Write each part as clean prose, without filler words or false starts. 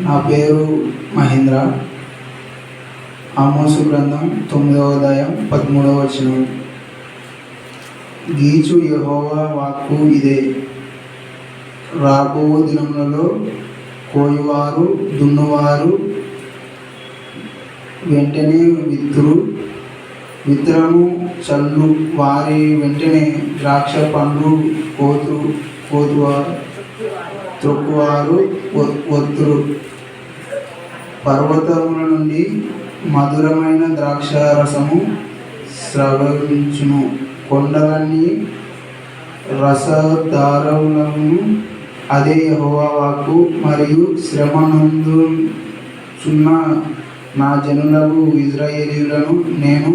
నా పేరు మహేంద్ర. ఆమోసు గ్రంథం 9వ అధ్యాయం 13వ వచనం. గీచు యెహోవా వాక్కు ఇదే, రాబో దినములలో కోయువారు దున్నువారు వెంటనే విత్తనము చల్లు వారి వెంటనే ద్రాక్ష పండ్లు కోతువారు త్రొక్కువారు వత్తురు. పర్వతముల నుండి మధురమైన ద్రాక్ష రసము స్రవించును, కొండలన్నీ రసధారములను. అదే యెహోవా వాక్కు. మరియు శ్రమనందుచున్న నా జనులకు ఇశ్రాయేలీయులను నేను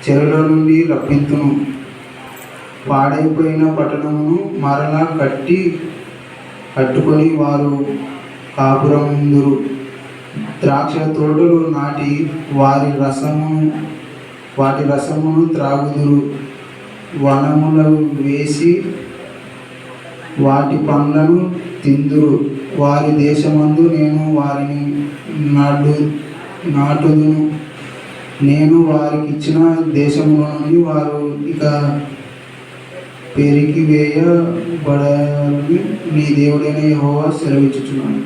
చెరల నుండి రప్పింతును. పాడైపోయిన పట్టణమును మరలా కట్టుకొని వారు కాపురముందురు. ద్రాక్ష తోటలు నాటి వాటి రసమును త్రాగుదురు. వనములు వేసి వాటి పండ్లను తిందురు. వారి దేశమందు నేను వారిని నాటుదును. నేను వారికి ఇచ్చిన దేశములో నుండి వారు ఇక పెరికి వేయబడని నీ దేవుడైన యెహోవా సెలవిచ్చుచున్నాను.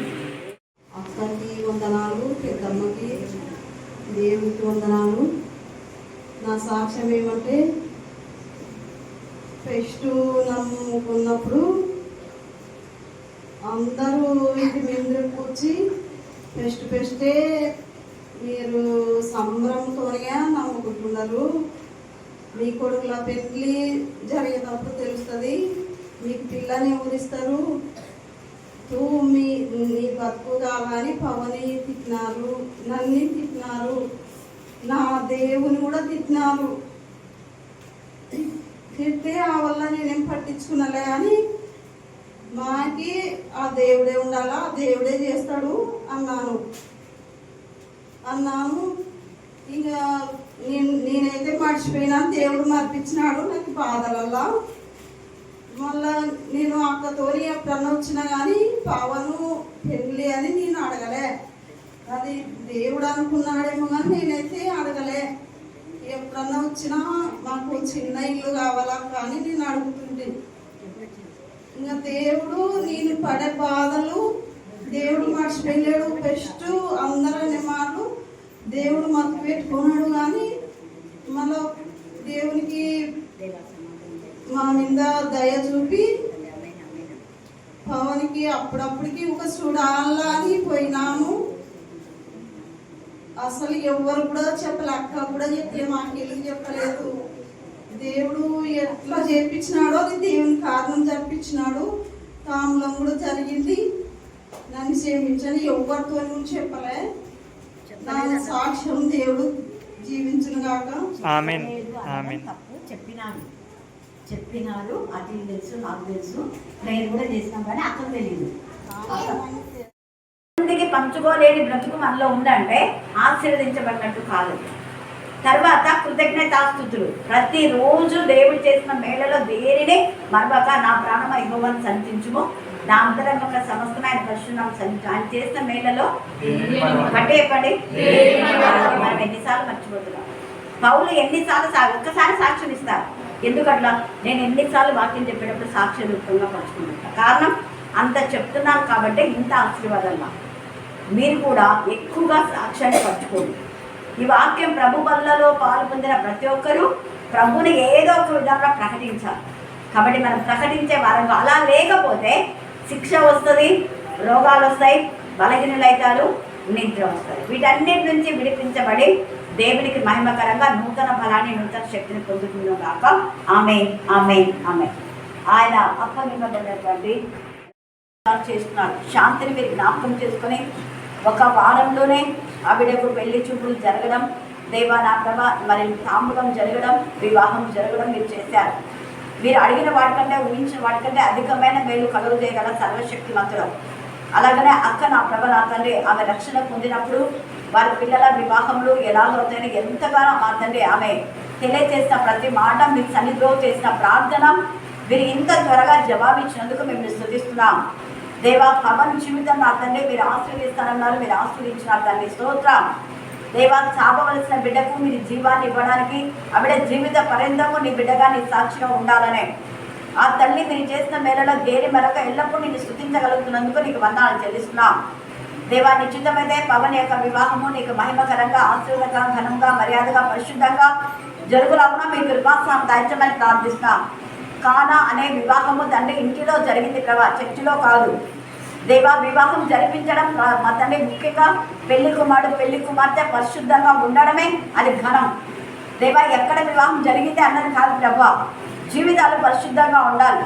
అక్కడికి వందనాలు, పెద్దమ్మకి దేవునికి వందనాలు. నా సాక్ష్యం ఏమంటే, ఫెస్ట్ నమ్ముకున్నప్పుడు అందరూ ఇంటి మీద కూర్చి ఫెస్టే మీరు సంబరంతోనే నమ్ముకుంటున్నారు. మీ కొడుకుల పెళ్ళి జరిగేటప్పుడు తెలుస్తుంది, మీకు పిల్లని ఊరిస్తారు. నీ బతుకు కావాలని పవని తిట్టినారు, నన్ను తిట్టినారు, నా దేవుని కూడా తిట్టినారు. తిట్టే ఆ వల్ల నేనేం పట్టించుకున్నలే అని, మాకి ఆ దేవుడే ఉండాలా, ఆ దేవుడే చేస్తాడు అన్నాను. ఇక నేనైతే మర్చిపోయినా, దేవుడు మర్పించినాడు నాకు బాధలల్లా. మళ్ళా నేను అక్కతోని ఎప్పుడన్నా వచ్చినా కానీ పవను పెళ్ళి అని నేను అడగలే. అది దేవుడు అనుకున్నాడేమో కానీ నేనైతే అడగలే. ఎప్పుడన్నా వచ్చినా మాకు చిన్న ఇల్లు కావాలా కానీ నేను అడుగుతుంటే, ఇంకా దేవుడు నేను పడే బాధలు దేవుడు మర్చిపోయాడు. ఫస్ట్ అందరనే మాటలు దేవుడు మత్తు పెట్టుకున్నాడు. కానీ మళ్ళీ దేవునికి మా మీద దయ చూపి పవన్కి అప్పుడప్పటికి ఒక చూడాలా అని పోయినాము. అసలు ఎవరు కూడా చెప్పలే, అక్క కూడా చెప్పలే, మాకెళ్ళి చెప్పలేదు. దేవుడు ఎట్లా చేపించినాడో అది దేవుని కారణం జరిపించినాడు. తాములం కూడా జరిగింది. నన్ను క్షమించని ఎవరితో చెప్పలే. నా సాక్ష్యం దేవుడు జీవించును గాక. ఆమేన్. ఆమేన్. తప్పు చెప్పినారు. అది తెలుసు, నాకు తెలుసు, నేను కూడా చేసినాం, కానీ అక్కకు తెలియదు. పంచుకోలేని బ్రతుకు మనలో ఉందంటే ఆశీర్వదించబడినట్టు కాదు. తర్వాత కృతజ్ఞతాస్తుతులు. ప్రతిరోజు దేవుడు చేసిన మేళలో దేనిని మరొక నా ప్రాణమ యెహోవాను సంతించుము, నా అంతరంగంలో సమస్తమైన పరిశుద్ధం సంతించు. ఆయన చేసిన మేళలో పట్టేపడి మనం ఎన్నిసార్లు మర్చిపోతున్నాం. పౌలు ఎన్నిసార్లు ఒక్కసారి సాక్ష్యం ఇస్తారు. ఎందుకట్లా? నేను ఎన్నిసార్లు వాక్యం చెప్పేటప్పుడు సాక్ష్య రూపంగా పంచుకుంటున్నాను. కారణం అంత చెప్తున్నాను కాబట్టి ఇంత ఆశీర్వాదంగా. మీరు కూడా ఎక్కువగా సాక్ష్యాన్ని పంచుకోండి. ఈ వాక్యం ప్రభు బల్లలో పాలు పొందిన ప్రతి ఒక్కరూ ప్రభుని ఏదో ఒక విధంగా ప్రకటించాలి. కాబట్టి మనం ప్రకటించే వారంగా. అలా లేకపోతే శిక్ష వస్తుంది, రోగాలు వస్తాయి, బలహీనులైతారు, నిద్ర వస్తుంది. వీటన్నిటి నుంచి విడిపించబడి దేవునికి మహిమకరంగా నూతన బలాన్ని, నూతన శక్తిని పొందుతున్నాం కాక. ఆమేన్, ఆమేన్, ఆమేన్. ఆయన అప్పగింపబడినటువంటి చేస్తున్నాడు. శాంతిని మీరు జ్ఞాపకం చేసుకొని ఒక వారంలోనే ఆవిడకు పెళ్లి చూపులు జరగడం, దేవా నా ప్రభ మరి తాంబూలం జరగడం, వివాహం జరగడం మీరు చేశారు. మీరు అడిగిన వాటికంటే, ఊహించిన వాటికంటే అధికమైన మేలు కలుగు చేయగల సర్వశక్తిమంతుడు. అలాగనే అక్క నా ప్రభ నా తండ్రి ఆమె రక్షణ పొందినప్పుడు వారి పిల్లల వివాహంలో ఎలాగవుతాయని ఎంతగానో మా తండ్రి ఆమె తెలియజేసిన ప్రతి మాట, మీకు సన్నిధిలో చేసిన ప్రార్థన మీరు ఇంత త్వరగా జవాబిచ్చినందుకు మేము స్తుతిస్తున్నాం. దేవా పవన్ జీవితం నా తండ్రి మీరు ఆశీర్వదిస్తానన్నారు, మీరు ఆశీర్వదించినారు తండ్రి. స్తోత్రం దేవా. చాపవలసిన బిడ్డకు మీరు జీవాన్ని ఇవ్వడానికి ఆ బిడ్డ జీవిత పర్యంతము నీ బిడ్డగా నీ సాక్షిగా ఉండాలనే ఆ తల్లి మీరు చేసిన మేలలో దేని మరొక ఎల్లప్పుడూ నేను స్తుతించగలుగుతున్నందుకు నీకు వందనాలు చెల్లిస్తున్నాం దేవా. నిశ్చితమైతే పవన్ యొక్క వివాహము నీకు మహిమకరంగా, ఆశీర్వదంగా, ఘనంగా, మర్యాదగా, పరిశుద్ధంగా జరుగులాగున మీ కృపాసనం దాయించమని ప్రార్థిస్తున్నాం. కానా అనే వివాహము తండ్రి ఇంటిలో జరిగింది ప్రభా, చర్చిలో కాదు దేవా. వివాహం జరిపించడం మా తండ్రి ముఖ్యంగా పెళ్లి కుమారుడు పెళ్లి కుమార్తె పరిశుద్ధంగా ఉండడమే అది ఘనం దేవా. ఎక్కడ వివాహం జరిగింది అన్నది కాదు ప్రభా, జీవితాలు పరిశుద్ధంగా ఉండాలి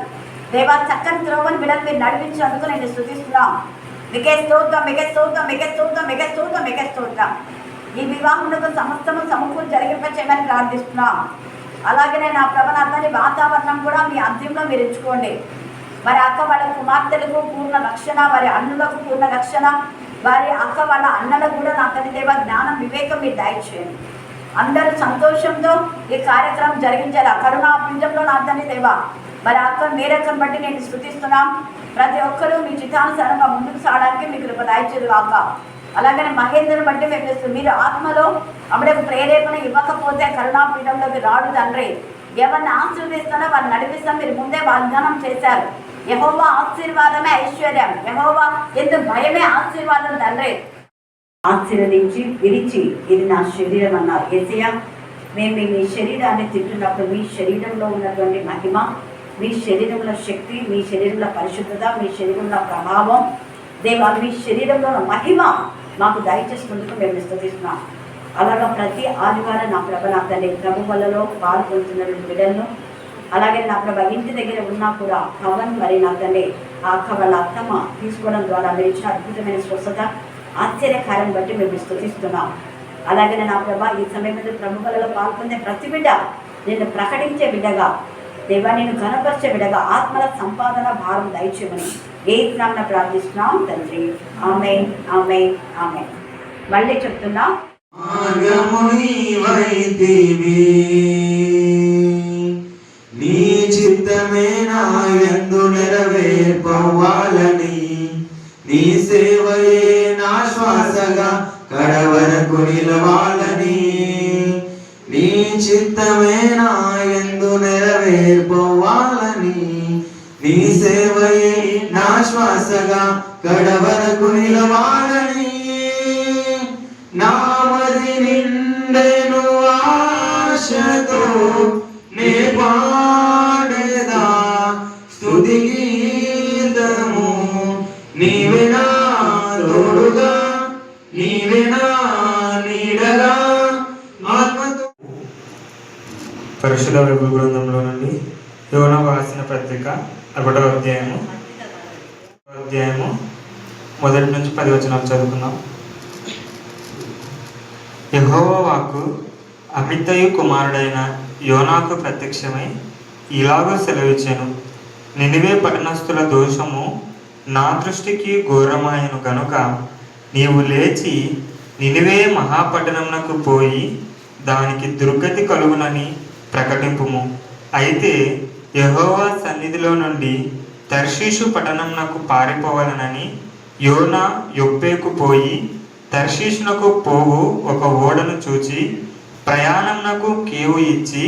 దేవా. చక్కని త్రోవని బిడ్డలు మీరు నడిపించినందుకు నేను స్తుతిస్తున్నాం. మీకే స్తోత్రం, మీకే స్తోత్రం, మీకే స్తోత్రం, మీకే స్తోత్రం, మీకే స్తోత్రం. ఈ వివాహములకు సమస్తము సమకూరు జరిగింపచేయమని ప్రార్థిస్తున్నాం. అలాగనే నా ప్రభనాథాన్ని వాతావరణం కూడా మీ అంత్యంలో మీరు ఎంచుకోండి. వారి అక్క వాళ్ళ కుమార్తెలకు పూర్ణ రక్షణ, వారి అన్నులకు పూర్ణ రక్షణ, వారి అక్క వాళ్ళ అన్నలకు కూడా నా తల్లి దేవ జ్ఞానం, వివేకం మీరు దయచేయండి. అందరూ సంతోషంతో ఈ కార్యక్రమం జరిగించాలి. కరుణా పుంజంలో నా తల్లి దేవ మరి అక్క మీరక్కను బట్టి నేను స్తుతిస్తున్నాం. ప్రతి ఒక్కరూ మీ చిత్తానుసారంగా ముందుకు సాగడానికి మీకు కృప దయచేది కాక. అలాగనే మహేంద్రను బట్టి మేము మీరు ఆత్మలో అప్పుడే ప్రేరేపణ ఇవ్వకపోతే కరుణాపీఠంలోకి రాడు తండ్రి. ఎవరిని ఆశీర్వదిస్తానో వారిని నడిపిస్తాం మీరు ముందే వాగ్దానం చేశారు. యెహోవా ఆశీర్వాదమే ఐశ్వర్యం, యెహోవా ఎందుకు భయమే ఆశీర్వాదం తండ్రి. ఆశీర్వదించి విరిచి ఇది నా శరీరం అన్నారు యేసయ్య. మేము మీ శరీరాన్ని తింటున్నప్పుడు మీ శరీరంలో ఉన్నటువంటి మహిమ, మీ శరీరంలో శక్తి, మీ శరీరంలో పరిశుద్ధత, మీ శరీరంలో ప్రభావం దేవా, మీ శరీరంలో మహిమ మాకు దయచేసినందుకు మేము స్తుతిస్తున్నాం. అలాగా ప్రతి ఆదివారం నా ప్రభ నా తల్లి ప్రభు వల్లలో పాల్గొంటున్న బిడ్డలను, అలాగే నా ప్రభ ఇంటి దగ్గర ఉన్నా కూడా పవన్ మరి నా తల్లి ఆ అక్క వాళ్ళ అత్తమ్మ తీసుకోవడం ద్వారా మీరు ఇచ్చిన అద్భుతమైన స్వస్థత, ఆశ్చర్యకారం బట్టి మేము స్తుతిస్తున్నాం. అలాగే నా ప్రభ ఈ సమయంలో ప్రభు వల్లలో పాల్గొనే ప్రతి బిడ్డ నేను ప్రకటించే బిడ్డగా దేవా, నేను కనపరిచే బిడ్డగా ఆత్మల సంపాదన భారం దయచేయమని ఏ నామమున ప్రార్థిస్తున్నాం తండ్రి. ఆమేన్, ఆమేన్, ఆమేన్. మళ్ళీ చెప్తున్నా, నీ చిత్తమే నా యందు నెరవేర్పవ్వాలని, నీ సేవయే నా శ్వాసగా కడవరకు నిలవాలని, నీ చిత్తమే నా యందు నెరవేర్పవ్వాలని, నీ సేవయే నా శ్వాసగా కడవరకు నిలవాలని, నామది నిండెను ఆశతో నే పాడేదా స్తుతి గీతము, నీవే నా తోడుగా, నీవే నా నీడగా ఆత్మతో. పరిశుద్ధ బైబిల్ గ్రంథంలో నుండి యోనా రాసిన పత్రిక 1వ అధ్యాయము 1 నుంచి 10 వచనాలు చదువుకుందాం. యెహోవా వాక్కు అమిత్తయి కుమారుడైన యోనాకు ప్రత్యక్షమై ఇలాగూ సెలవిచ్చెను. నినివే పట్టణస్థుల దోషము నా దృష్టికి ఘోరమాయను గనుక నీవు లేచి నినివే మహాపట్టణమునకు పోయి దానికి దుర్గతి కలుగునని ప్రకటింపుము. అయితే యెహోవా సన్నిధిలో నుండి తర్షీషు పట్టణమునకు పారిపోవాలనని యోనా యొప్పేకు పోయి తర్షీషునకు పోవు ఒక ఓడను చూచి ప్రయాణమునకు కేవు ఇచ్చి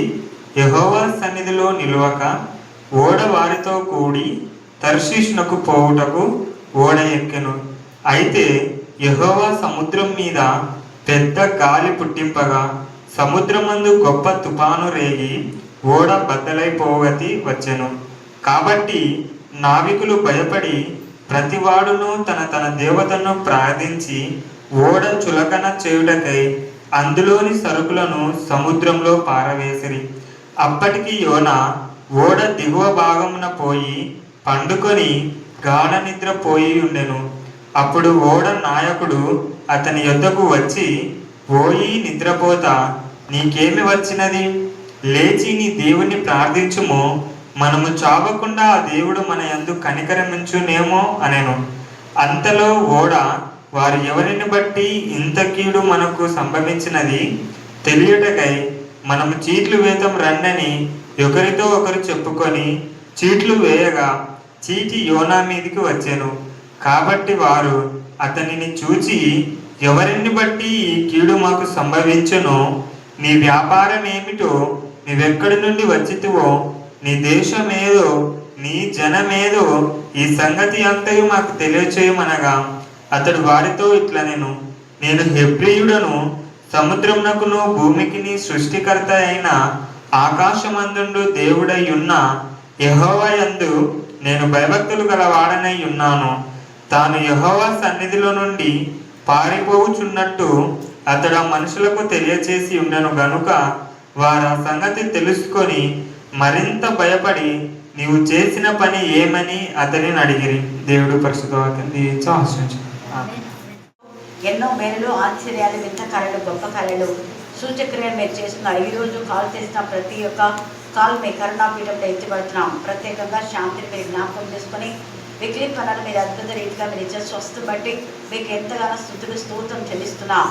యెహోవా సన్నిధిలో నిలువక ఓడ వారితో కూడి తర్షీషునకు పోవుటకు ఓడ ఎక్కెను. అయితే యెహోవా సముద్రం మీద పెద్ద గాలి పుట్టింపగా సముద్రమందు గొప్ప తుఫాను రేగి ఓడ బద్దలైపోగతి వచ్చెను. కాబట్టి నావికులు భయపడి ప్రతివాడును తన తన దేవతను ప్రార్థించి ఓడ చులకన చేయుటకై అందులోని సరుకులను సముద్రంలో పారవేసిరి. అప్పటికి యోనా ఓడ దిగువ భాగమున పోయి పండుకొని గాఢ నిద్ర పోయి ఉండెను. అప్పుడు ఓడ నాయకుడు అతని యొద్దకు వచ్చి, పోయి నిద్రపోతా నీకేమి వచ్చినది? లేచి నీ దేవుణ్ణి ప్రార్థించుము, మనము చావకుండా ఆ దేవుడు మన యందు కనికరమించునేమో అనెను. అంతలో ఓడ వారు ఎవరిని బట్టి ఇంత కీడు మనకు సంభవించినది తెలియటకై మనము చీట్లు వేతం రండని ఒకరితో ఒకరు చెప్పుకొని చీట్లు వేయగా చీటి యోనా మీదికి వచ్చాను. కాబట్టి వారు అతనిని చూచి, ఎవరిని బట్టి ఈ కీడు మాకు సంభవించునో, నీ వ్యాపారం ఏమిటో, నీవెక్కడి నుండి వచ్చితివో, నీ దేశమేదో, నీ జనమేదో, ఈ సంగతి అంతయు మాకు తెలియచేయమనగా, అతడు వారితో ఇట్లా నేను హెబ్రీయుడను, సముద్రమునకును భూమికిని సృష్టికర్త అయిన ఆకాశమందుండు దేవుడై ఉన్న యెహోవా యందు నేను భయభక్తులు గల వాడనై ఉన్నాను. తాను యెహోవా సన్నిధిలో నుండి పారిపోవుచున్నట్టు అతడు ఆ మనుషులకు తెలియచేసి ఉండను గనుక వారు ఆ సంగతి తెలుసుకొని మరింత భయపడి, నీవు చేసిన పని ఏమని అతనిని అడిగిరి. దేవుడు పరిశుద్ధ వాక్యం దీవించి ఆశీర్వదించును. ఎన్నో మేలు, ఆశ్చర్యాలు, వింత కార్యాలు, గొప్ప కార్యాలు, సూచక్రియలు మీరు చేస్తున్నారు. ఈరోజు కాల్ చేసిన ప్రతి ఒక్క కాల్ మీ కరుణాపీఠంలో ఎత్తిపడుతున్నాం. ప్రత్యేకంగా శాంతిని మీరు జ్ఞాపకం చేసుకొని మిగిలిన పనులు మీరు అద్భుత రీతిగా మీరు ఇచ్చే స్వస్థ బట్టి మీకు ఎంతగానో స్తుతులు స్తోత్రం చెల్లిస్తున్నాం.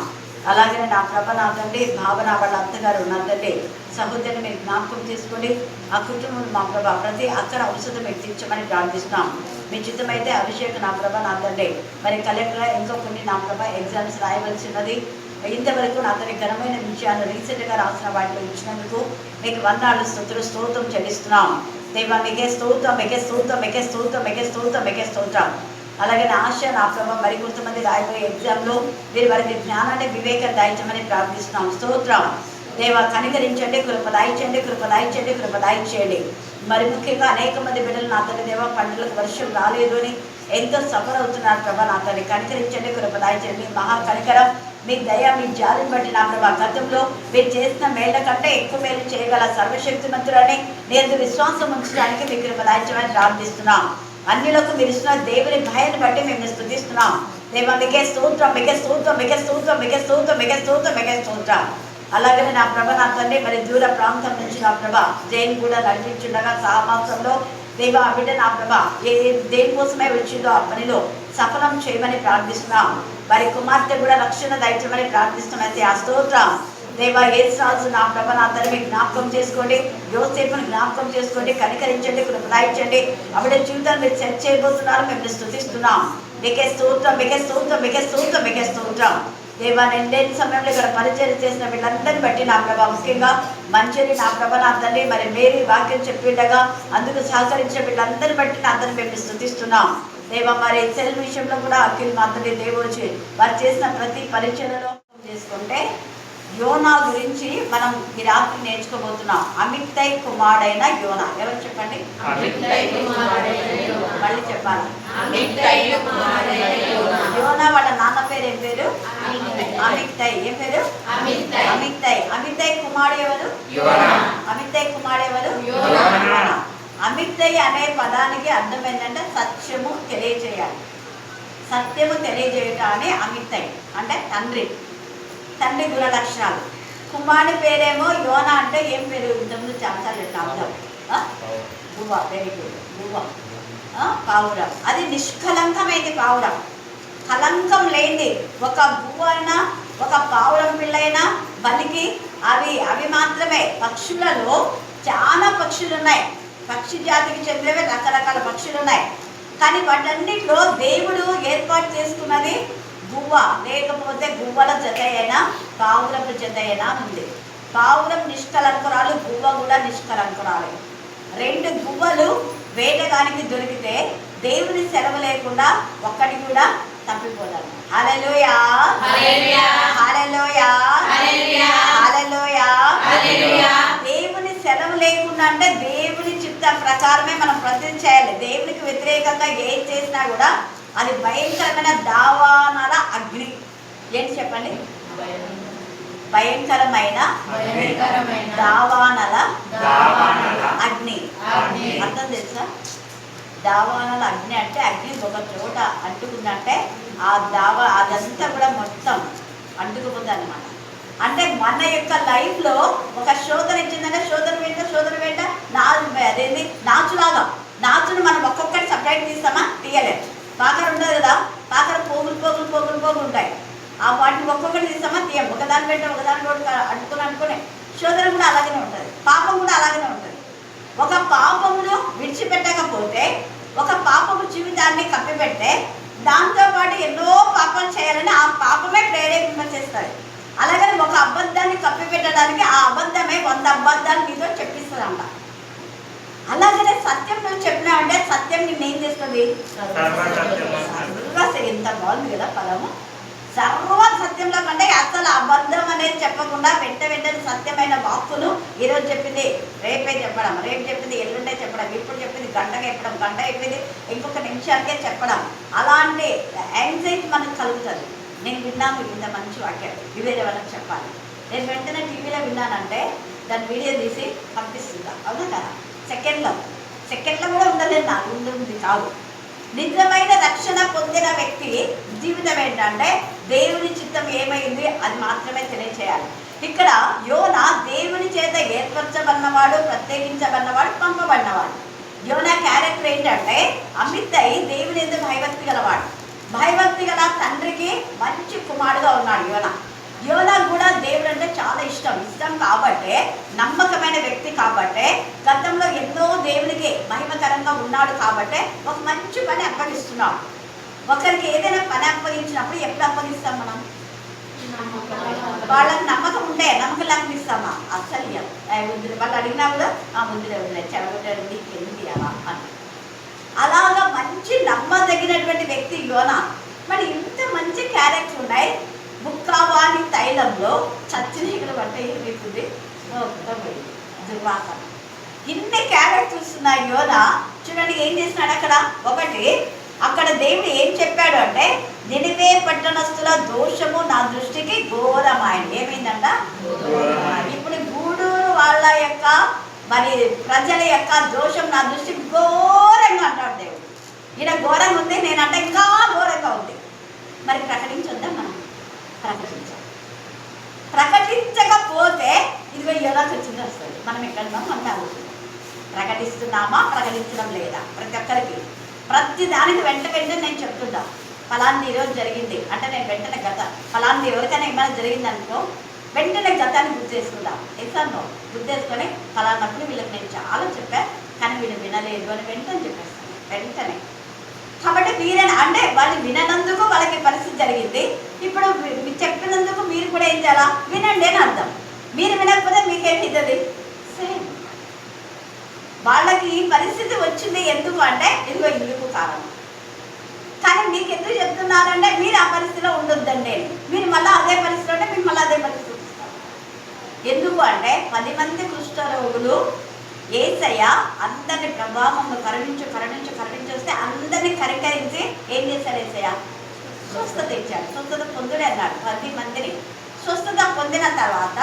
అలాగే నా ప్రభ నా తండ్రి, భావన వాళ్ళ అత్తగారు నా తండ్రి, సహోదరిని మీరు జ్ఞాపకం చేసుకొని ఆ కుటుంబం మా ప్రభ ప్రతి అక్కడ ఔషధం మీరు తీర్చమని ప్రార్థిస్తున్నాం. మీ చిత్తమైతే అభిషేక్ నా ప్రభ నా తండ్రి, మరి కలెక్టర్ ఇంకా కొన్ని నా ప్రభ ఎగ్జామ్స్ రాయవలసి ఉన్నది. ఇంతవరకు నా తన ఘనమైన విషయాలు రీసెంట్గా రాసిన వాటిలో ఇచ్చినందుకు మీకు వందనాలు, స్తుతులు స్తోత్రం చెల్లిస్తున్నాం. దేవా మీకే స్తోత్రం, మీకే స్తోత్రం, మీకే స్తోత్రం, మీకే స్తోత్రం, మీకే స్తోత్రం. అలాగే నా ఆశ నా ప్రభావం మరి కొంతమంది రాయబోయే ఎగ్జామ్లో మీరు వారికి జ్ఞానాన్ని వివేకం దాయించమని ప్రార్థిస్తున్నాం. స్తోత్రం దేవా, కనికరించండి, కృప దాయించండి, కృప దాయించండి, కృప దాయించండి. మరి ముఖ్యంగా అనేక మంది బిడ్డలు నా తల్లి దేవా పండుగలకు వర్షం రాలేదు అని ఎంతో సఫర్ అవుతున్నారు ప్రభా. నా తల్లి కనికరించండి, కృప దాయించండి. మీ మహా కనికరం, మీ దయ, మీ జాలిని బట్టి నా ప్రభా గతంలో మీరు చేసిన మేళ్ల కంటే ఎక్కువ మేలు చేయగల సర్వశక్తిమంతులని నేను విశ్వాసం ఉంచడానికి మీ కృప దాయించమని ప్రార్థిస్తున్నాం. అన్యులకు మీరు ఇస్తున్న దేవుని భయాన్ని బట్టి మేము స్తుతిస్తున్నాం. దేవా మీకే స్తోత్రం, మీకే స్తోత్రం, మీకే స్తోత్రం, మీకే స్తోత్రం, మీకే స్తోత్రం, మీకే స్తోత్రం. అలాగనే నా ప్రభ నా తండ్రి మరి దూర ప్రాంతం నుంచి నా ప్రభ జైన్ కూడా నడిపించుండగా సహవాసంలో దేవా ఆ బిడ్డ నా ప్రభ దేనికోసమే వచ్చిందో ఆ పనిలో సఫలం చేయమని ప్రార్థిస్తున్నాం. వారి కుమార్తె కూడా రక్షణ దయచమని ప్రార్థిస్తున్నది. ఆ స్తోత్రం దేవా యేసురాజు నా ప్రభ నా తండ్రి జ్ఞాపకం చేసుకోండి, యోసేపుని జ్ఞాపకం చేసుకోండి, కనికరించండి, కృపదాయించండి. ఆవిడ జీవితాన్ని మీరు సెట్ చేయబోతున్నారు. మేము స్తుతిస్తున్నాం. మీకే స్తోత్రం, మీకే స్తోత్రం, మీకే స్తోత్రం, మీకే స్తోత్రం. దేవా నిండేని సమయంలో ఇక్కడ పరిచయం చేసిన వీళ్ళందరినీ బట్టి నా ప్రభ ముఖ్యంగా మంచిని నా ప్రభ నా తండ్రి మరి మేరీ వాక్యం చెప్పిండగా అందుకు సహకరించిన వీళ్ళందరినీ బట్టి నా అందరినీ మేము స్తుతిస్తున్నాం. దేవా మరి సెల్ విషయంలో కూడా అఖిల్ మా తండ్రి దేవుడు వారు చేసిన ప్రతి పరిచయలో చేసుకుంటే యోనా గురించి మనం ఈ రాత్రి నేర్చుకోబోతున్నాం. అమిత్తై కుమారుడైన యోనా. ఎవరు చెప్పండి? మళ్ళీ చెప్పాలి. యోనా వాళ్ళ నాన్న పేరు ఏం పేరు? అమిత్తై. ఏం పేరు? అమిత్తై. అమిత్తై కుమారుడు ఎవరు? అమిత్తై కుమారుడు ఎవరు? అమిత్తై అనే పదానికి అర్థం ఏంటంటే సత్యము తెలియజేయాలి. సత్యము తెలియజేయటం అని అమిత్తై అంటే తండ్రి. తండ్రి గుణ లక్షణాలు. కుమారుడి పేరేమో యోనా అంటే ఏం పేరు? ఇంతకుముందు చాలాసార్లు అర్థం గువ్వ. Very good. గువ్వ పావురం. అది నిష్కలంకమైంది పావురం, కలంకం లేనిది. ఒక గువ్వ అయినా ఒక పావురం పిల్లైనా బలికి అవి మాత్రమే. పక్షులలో చాలా పక్షులు ఉన్నాయి, పక్షి జాతికి చెందినవి రకరకాల పక్షులు ఉన్నాయి. కానీ వాటన్నిటిలో దేవుడు ఏర్పాటు చేసుకున్నది గువ్వ, లేకపోతే గువ్వల జత అయినా పావురపు జత అయినా ఉంది. పావురం నిష్కలంకురాలు, గువ్వ కూడా నిష్కలంకురాలు. రెండు గువ్వలు వేటగానికి దొరికితే దేవుని సెలవు లేకుండా ఒక్కడి కూడా తప్పిపోతారు. హల్లెలూయా, హల్లెలూయా, హల్లెలూయా, హల్లెలూయా, హల్లెలూయా. దేవుని సెలవు లేకుండా అంటే దేవుని చిత్త ప్రకారమే మనం ప్రతిజ్ఞ చేయాలి. దేవునికి వ్యతిరేకంగా ఏం చేసినా కూడా అది భయంకరమైన దావానల అగ్ని. ఏంటి చెప్పండి? భయంకరమైన దావానల అగ్ని. అర్థం తెలుసా? దావానల అగ్ని అంటే అగ్ని ఒక చోట అంటుకుందంటే అదంతా కూడా మొత్తం అంటుకుపోతుంది అనమాట. అంటే మన యొక్క లైఫ్లో ఒక శోధన ఇచ్చిందంటే శోధన వెంట అదేంటి నాచును మనం ఒక్కొక్కటి సపరేట్ తీస్తామా? తీయలేదు. పాకర ఉండదు కదా, పాకర పోగులు ఉంటాయి. ఆ వాటిని ఒక్కొక్కటి తీస్తామా? తీయం. ఒకదాని వెంట అనుకుని శోధన కూడా అలాగనే ఉంటుంది, పాపం కూడా అలాగనే ఉంటుంది. ఒక పాపమును విడిచిపెట్టకపోతే, ఒక పాపము జీవితాన్ని కప్పిపెడితే దాంతోపాటు ఎన్నో పాపాలు చేయాలని ఆ పాపమే ప్రేరేపింపచేస్తుంది. అలాగని ఒక అబద్ధాన్ని కప్పిపెట్టడానికి ఆ అబద్ధమే 100 అబద్ధాలు నీతో చెప్పిస్తుందంట. అలాగనే సత్యం నువ్వు చెప్పినావంటే సత్యం నిన్ను ఏం చేస్తుంది? ఎంత బాగుంది కదా పదము. సర్వ సత్యంలో కంటే అసలు అబద్ధం అనేది చెప్పకుండా వెంటనే సత్యమైన వాక్కులు ఈరోజు చెప్పింది రేపే చెప్పడం, రేపు చెప్పింది ఎల్లుండే చెప్పడం, ఇప్పుడు చెప్పింది గంటగా చెప్పడం, గంట అయిపోయింది ఇంకొక నిమిషానికే చెప్పడం. అలాంటి యాంగ్జైటీ మనకు కలుగుతుంది. నేను విన్నాను ఇంత మంచి వాక్యం, ఇవి ఎవరికి చెప్పాలి. నేను వెంటనే టీవీలో విన్నానంటే దాని వీడియో తీసి పంపిస్తుందా? అవునా కదా? సెకండ్లో కూడా ఉండలేదు, నాకు ఉంది కాదు. నిజమైన రక్షణ పొందిన వ్యక్తి జీవితం ఏంటంటే దేవుని చిత్తం ఏమైంది అది మాత్రమే తెలియచేయాలి. ఇక్కడ యోనా దేవుని చేత ఏర్పరచబడినవాడు, ప్రత్యేకించబడినవాడు, పంపబడినవాడు. యోనా క్యారెక్టర్ ఏంటంటే అమితై దేవుని ఎందుకు భయభక్తి గలవాడు. భయభక్తి గల తండ్రికి మంచి కుమారుడుగా ఉన్నాడు యోనా. యోనాకు కూడా దేవుడు అంటే చాలా ఇష్టం కాబట్టే, నమ్మకమైన వ్యక్తి కాబట్టే, గతంలో ఎన్నో దేవునికి మహిమకరంగా ఉన్నాడు కాబట్టే ఒక మంచి పని అప్పగిస్తున్నాడు. ఒకరికి ఏదైనా పని అప్పగించినప్పుడు ఎప్పుడు అప్పగిస్తాం మనం? వాళ్ళకి నమ్మకం ఉంటే నమ్మకం లేకుండా ఇస్తామా? అస్సలు వద్దులే. వాళ్ళు అడిగినా కూడా వద్దులే చెడగొట్టండి ఎందుకు అలా అని. అలాగా మంచి నమ్మదగినటువంటి వ్యక్తి యోనా. మరి ఇంత మంచి క్యారెక్టర్ ఉన్నాయి. ముక్కావాణి తైలంలో చచ్చిన ఇక్కడ పట్ట ఏమవుతుంది? దుర్వాసన. ఇన్ని క్యారెక్టర్స్ ఉన్నాయి యోనా. చూడండి ఏం చేసినాడు అక్కడ. ఒకటి, అక్కడ దేవుడు ఏం చెప్పాడు అంటే నినివే పట్టణస్తుల దోషము నా దృష్టికి ఘోరమైంది. ఏమైందంట? ఇప్పుడు గూడూరు వాళ్ళ యొక్క మరి ప్రజల యొక్క దోషం నా దృష్టికి ఘోరంగా అంటాడు దేవుడు. ఈయన ఘోరంగా ఉంది, నేనంటే ఇంకా ఘోరంగా ఉంది. మరి ప్రకటించొద్దా మనం? ప్రకటించకపోతే ఇదిగో యోనాకు వచ్చింది వస్తుంది. మనం ఎక్కడ మనం ఆలోచన ప్రకటిస్తున్నామా, ప్రకటించడం లేదా? ప్రతి ఒక్కరికి ప్రతి దానికి వెంటనే నేను చెప్తుంటా ఫలాంది ఈరోజు జరిగింది అంటే నేను వెంటనే ఫలాంది ఎవరికైనా ఏమైనా జరిగిందనుకో వెంటనే గతాన్ని గుర్తు చేసుకుందాం. ఎగ్జామ్లో గుర్తు చేసుకొని ఫలానప్పుడు వీళ్ళకి నేను చాలా చెప్పాను కానీ వీళ్ళు వినలేదు అని వెంటనే చెప్పేస్తాను వెంటనే. కాబట్టి మీరైనా అంటే వాళ్ళు విననందుకు వాళ్ళకి పరిస్థితి జరిగింది. ఇప్పుడు చెప్పినందుకు మీరు కూడా ఏం చేయాలా? వినండి అని అర్థం. మీరు వినకపోతే మీకేంటిది? సేమ్. వాళ్ళకి ఈ పరిస్థితి వచ్చింది ఎందుకు అంటే ఇదిగో ఇందుకు కారణం. కానీ మీకు ఎందుకు చెప్తున్నారంటే మీరు ఆ పరిస్థితిలో ఉండొద్దండి. మీరు మళ్ళీ అదే పరిస్థితిలో అంటే మీరు మళ్ళీ అదే పరిస్థితి వస్తారు. ఎందుకు అంటే 10 మంది కుష్ఠరోగులు యేసయ్య అందరిని ప్రభావంలో కరుణించి వస్తే అందరినీ కరికరించి ఏం చేశాడు? యేసయ్య స్వస్థత ఇచ్చాడు. స్వస్థత పొందుడే అన్నాడు. 10 మందిని స్వస్థత పొందిన తర్వాత